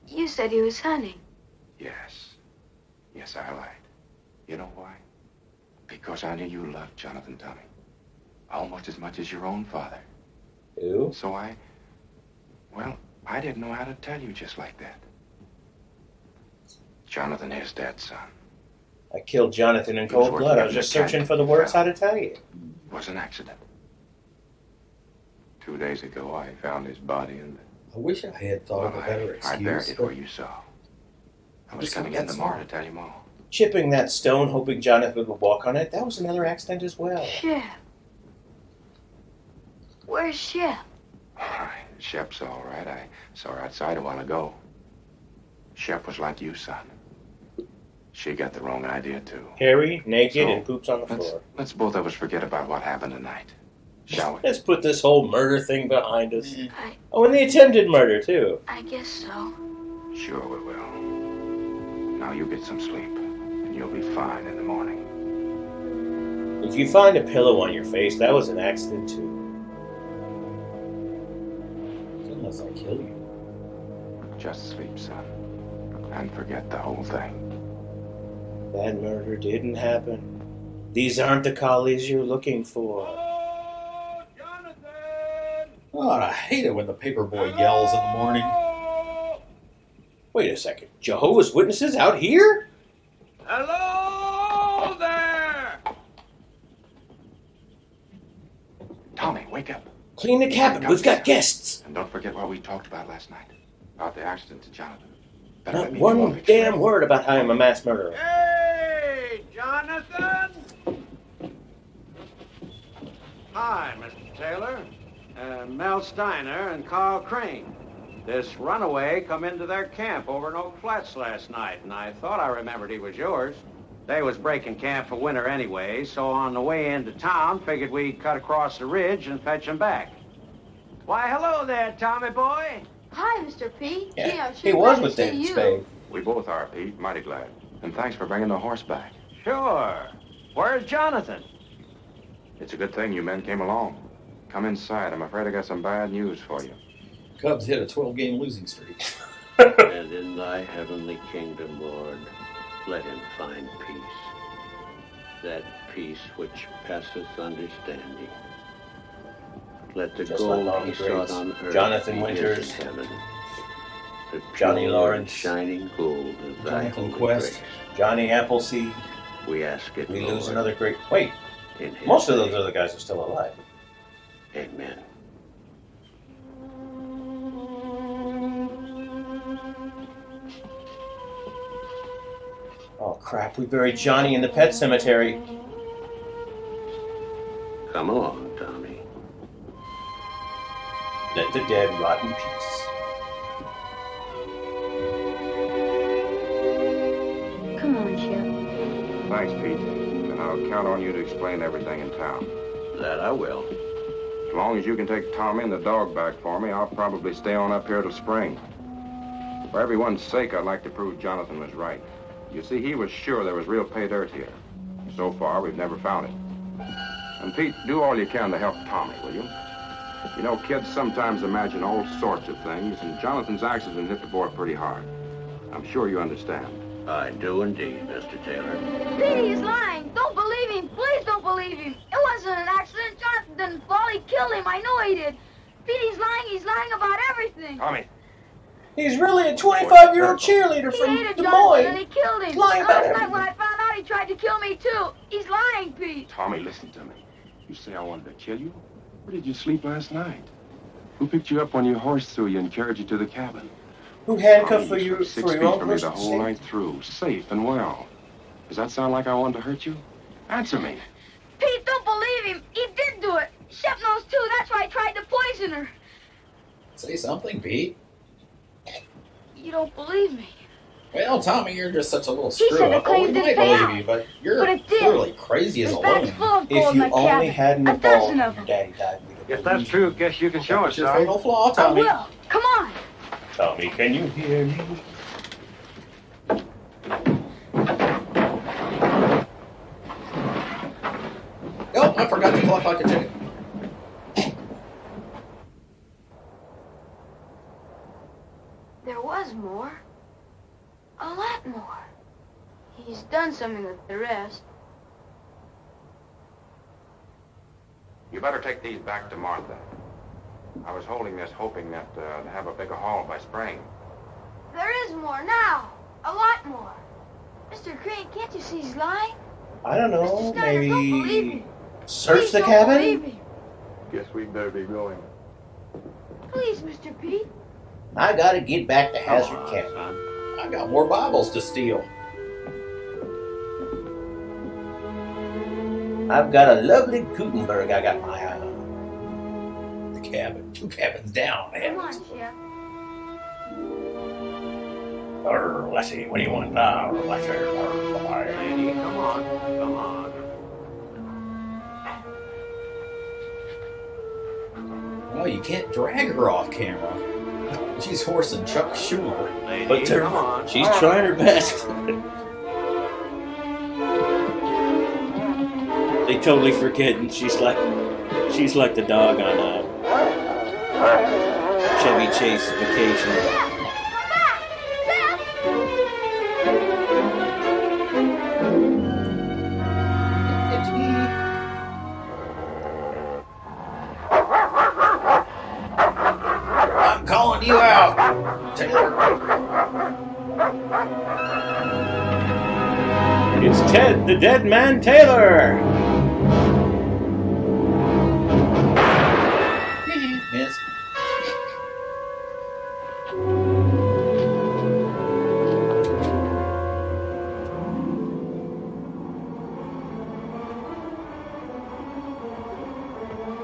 You said he was hunting. Yes. Yes, I lied. You know why? Because I knew you loved Jonathan, Tommy. Almost as much as your own father. Who? So I didn't know how to tell you just like that. Jonathan is dead, son. I killed Jonathan in cold blood. I was just searching for the words how to tell you. It was an accident. 2 days ago, I found his body and I wish I had thought of a better I buried excuse. it where you saw. I was Just coming like in that tomorrow to smart. tell you more. Chipping that stone, hoping Jonathan would walk on it, that was another accident as well. Shep. Where's Shep? Shep's all right. I saw her outside a while ago. Shep was like you, son. She got the wrong idea, too. Hairy, naked, So, and poops on the floor. Let's both of us forget about what happened tonight. Shall we? Let's put this whole murder thing behind us. Eh, Oh, and the attempted murder, too. I guess so. Sure we will. Now you get some sleep, and you'll be fine in the morning. If you find a pillow on your face, that was an accident, too. Unless I kill you. Just sleep, son. And forget the whole thing. That murder didn't happen. These aren't the collies you're looking for. Oh, and I hate it when the paperboy yells in the morning. Wait a second. Jehovah's Witnesses out here? Hello there! Tommy, wake up. Clean the cabin. We've got guests. And don't forget what we talked about last night. About the accident to Jonathan. Better let Not me do all one the damn explaining. word about how I'm a mass murderer. Hey, Jonathan! Hi, Mr. Taylor. Mel Steiner and Carl Crane. This runaway come into their camp over in Oak Flats last night, and I thought I remembered he was yours. They was breaking camp for winter anyway, so on the way into town, figured we'd cut across the ridge and fetch him back. Why, hello there, Tommy boy. Hi, Mr. P. Gee, I'm sure He was glad with to see David you. Spade. We both are, Pete. Mighty glad. And thanks for bringing the horse back. Sure. Where's Jonathan? It's a good thing you men came along. Come inside. I'm afraid I got some bad news for you. Cubs hit a 12-game losing streak. And in thy heavenly kingdom, Lord, let him find peace. That peace which passeth understanding. Let the Just like gold all the he sought greats. on earth Jonathan be his Winters, in heaven. The Johnny pure Lawrence, shining gold of thy Jonathan holy Quest. grace. Johnny Appleseed. We ask it, We Lord, lose another great. Wait, in his most of those name. other guys are still alive. Amen. Oh crap! We buried Johnny in the pet cemetery. Come along, Tommy. Let the dead rot in peace. Come on, Shep. Thanks, Pete. And I'll count on you to explain everything in town. That I will. As long as you can take Tommy and the dog back for me, I'll probably stay on up here till spring. For everyone's sake, I'd like to prove Jonathan was right. You see, he was sure there was real pay dirt here. So far, we've never found it. And Pete, do all you can to help Tommy, will you? You know, kids sometimes imagine all sorts of things, and Jonathan's accident hit the boy pretty hard. I'm sure you understand. I do indeed, Mr. Taylor. Petey is lying. Don't believe him. Please don't believe him. It wasn't an accident. Jonathan didn't fall. He killed him. I know he did. Petey's lying. He's lying about everything. Tommy! He's really a 25-year-old cheerleader He from hated Des Jonathan Moines. and he killed him. He's lying about Last night everything. when I found out, he tried to kill me too. He's lying, Pete. Tommy, listen to me. You say I wanted to kill you? Where did you sleep last night? Who picked you up when your horse threw you and carried you to the cabin? Who handcuffed Tommy, for you slept 6 for your feet own from me the personal whole safety? night through, safe and well. Does that sound like I wanted to hurt you? Answer me. Pete, don't believe him. He did do it. Shep knows too. That's why I tried to poison her. Say something, Pete. You don't believe me. Well, Tommy, you're just such a little He said screw the up. Well, we claim didn't might pay believe out. you, but you're But it did. clearly crazy as His a bag's loon. full of gold If in you the only cabin. hadn't A have balled dozen when of your them. daddy died, we'd have If that's believed true, guess you can show That's us, your son. fatal flaw, I Tommy. will. Come on. you. Tommy, can you hear me? Oh, I forgot to cluck like a chicken. There was more. A lot more. He's done something with the rest. You better take these back to Martha. I was holding this hoping that to have a bigger haul by spring. There is more now. A lot more. Mr. Crane, can't you see he's lying? I don't know. Mr. Snyder, don't believe Maybe me. search Please the don't cabin. believe me. Guess we'd better be going. Please, Mr. Pete. I gotta get back to Come Hazard on, Camp. son. I got more Bibles to steal. I've got a lovely Gutenberg I got my eye on. The cabin. 2 cabins down, man. Come on, Shep. Lassie, what do you want? Lassie. Lady, come on. Come on. Well, you can't drag her off camera. She's horsing Chuck Schumer. Lady, But come on. she's trying her best. They totally forget, and she's like the dog on Chevy Chase Vacation. Shep, come back. Shep. I'm calling you out, Taylor. It's Ted, the Dead Man Taylor. Miss.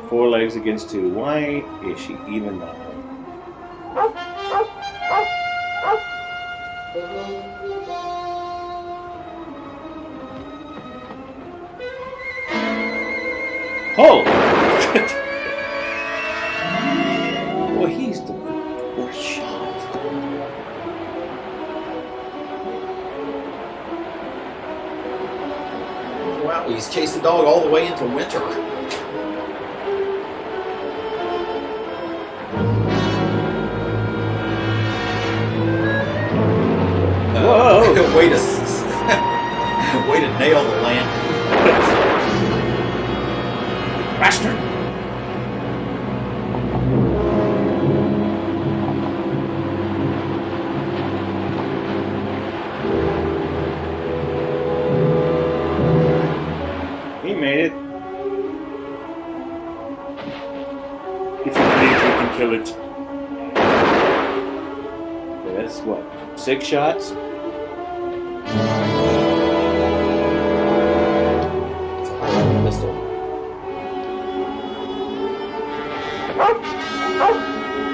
Four legs against two. Why is she even not? Oh! Well, he's the worst shot. Wow, he's chased the dog all the way into winter. Whoa! Way to nail the land. Bastard! He made it. If you believe we can kill it. That's what? 6 shots? Pistol.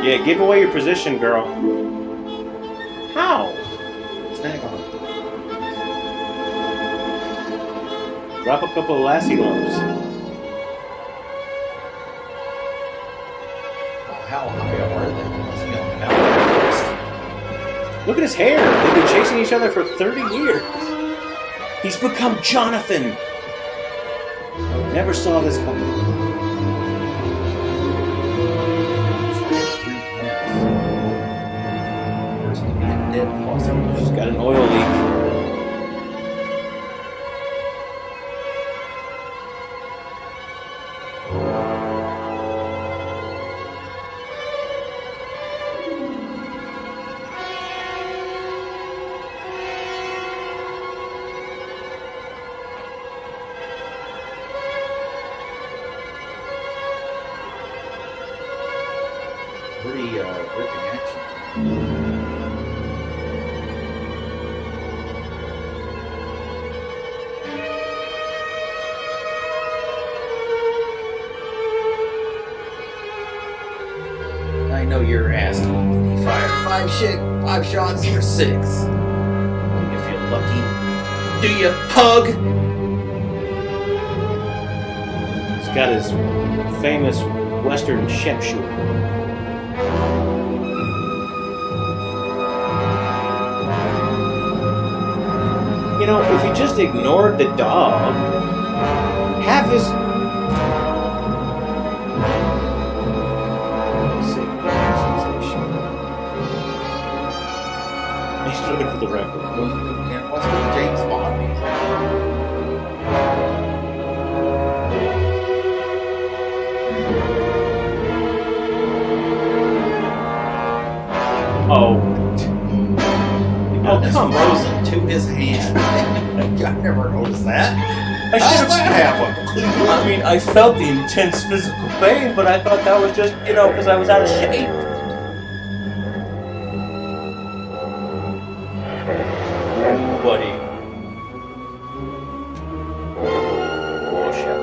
Yeah, give away your position, girl. How? Snag on. Drop a couple of Lassie lumps. Oh, how high up are they? Must be on the mountain. Look at his hair. They've been chasing each other for 30 years. He's become Jonathan. Never saw this coming. She's got an oil leak. Pretty gripping action. I know you're asking, did he fire 5 shots or 6? If you're lucky. Do you, pug? He's got his famous Western sharpshooter. You know, if he just ignored the dog, have his... He's looking for the record. And what's with James Bond? Oh, come frozen to his hand. I never noticed that. I should have. That happened. I mean, I felt the intense physical pain, but I thought that was just, because I was out of shape. Buddy. Oh, shit.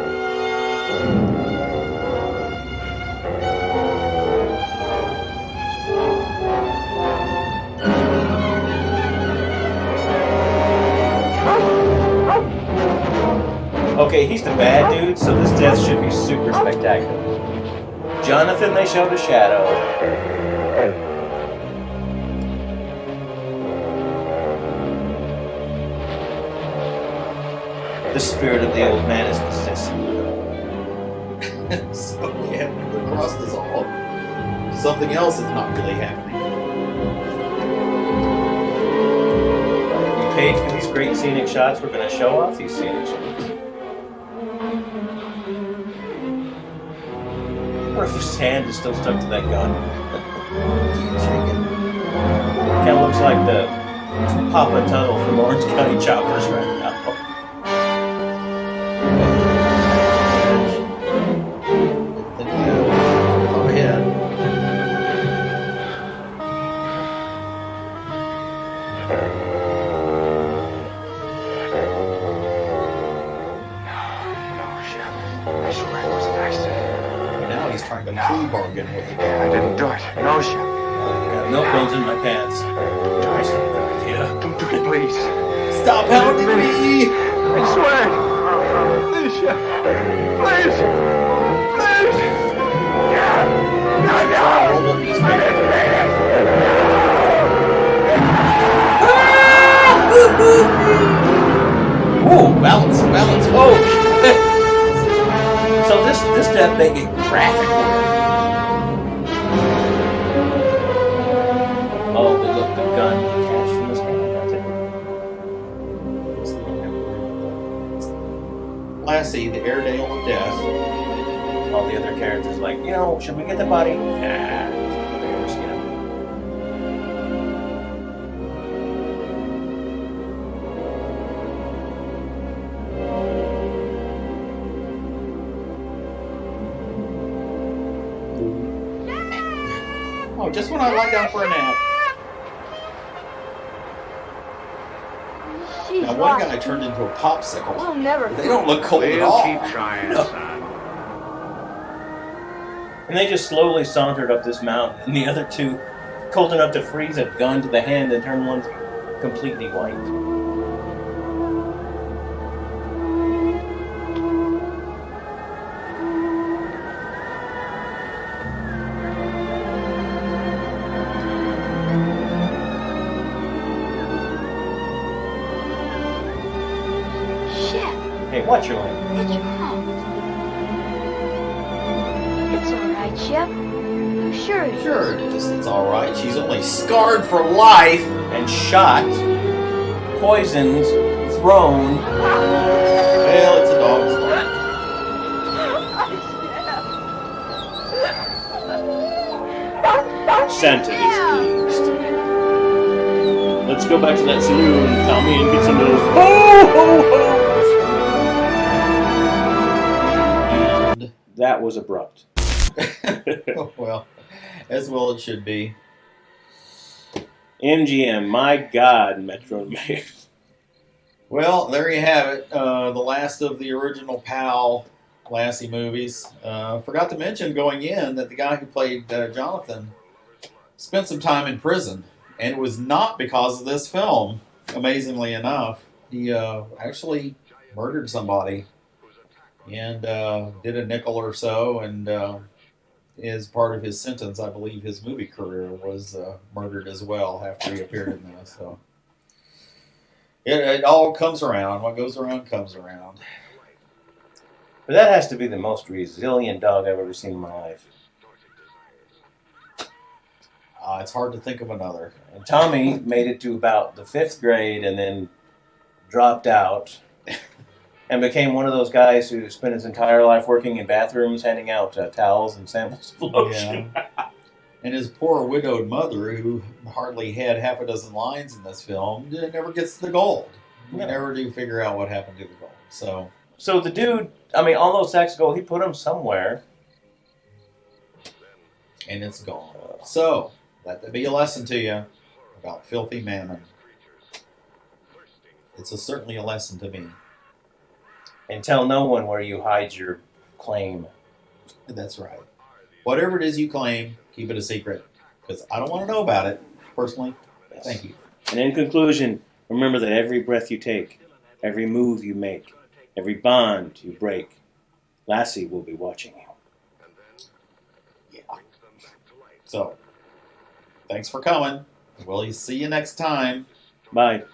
Okay, he's the bad dude, so this death should be super spectacular. Jonathan, they showed a shadow. The spirit of the old man is possessing you. So yeah, the crust is all. Something else is not really happening. We paid for these great scenic shots. We're going to show off these scenic shots. What if his hand is still stuck to that gun? Kind of looks like the Papa Tunnel from Orange County Choppers right now. Go ahead. I swear it was an accident. Now he's trying to plea bargain with the I guy. didn't do it. No, Shep. Got milk bones in my pants. That's not a good idea. Don't do it, please. Stop hounding me! I swear. Please, Shep. Please. Please. Whoa, balance. Oh! So this death they get graphic with. Oh, but look, the gun detached from his hand. That's it. Lassie, the Airedale of Death. All the other characters like, should we get the body? Nah, bears get him. Oh, just when I lie down for a nap. She's Now, one lost. guy turned into a popsicle. We'll never They don't look cold at We'll all. keep trying, son. And they just slowly sauntered up this mountain, and the other two, cold enough to freeze a gun to the hand and turn one completely white. Shit, Hey, watch your language. it's wrong. It's all right, Shep. I'm sure it is. Sure, it's all right. She's only scarred for life. And shot, poisoned, thrown. Well, it's a dog's life. Santa is pleased. Let's go back to that saloon, Tommy, and get some of those And, That was abrupt. well, as well it should be. MGM, my God, Metro Mayor. Well, there you have it. The last of the original PAL Lassie movies. Forgot to mention going in that the guy who played Jonathan spent some time in prison. And it was not because of this film, amazingly enough. He actually murdered somebody and did a nickel or so. And as part of his sentence, I believe his movie career was murdered as well after he appeared in this. So it all comes around. What goes around comes around. But that has to be the most resilient dog I've ever seen in my life. It's hard to think of another. And Tommy made it to about the 5th grade and then dropped out and became one of those guys who spent his entire life working in bathrooms, handing out towels and samples of lotion. Yeah. And his poor widowed mother, who hardly had half a dozen lines in this film, never gets the gold. We never do figure out what happened to the gold. So the dude, all those sacks of gold, he put them somewhere. And it's gone. So, let that be a lesson to you about filthy mammon. It's certainly a lesson to me. And tell no one where you hide your claim. That's right. Whatever it is you claim, keep it a secret. Because I don't want to know about it, personally. Yes. Thank you. And in conclusion, remember that every breath you take, every move you make, every bond you break, Lassie will be watching you. Yeah. So, thanks for coming. We'll see you next time. Bye.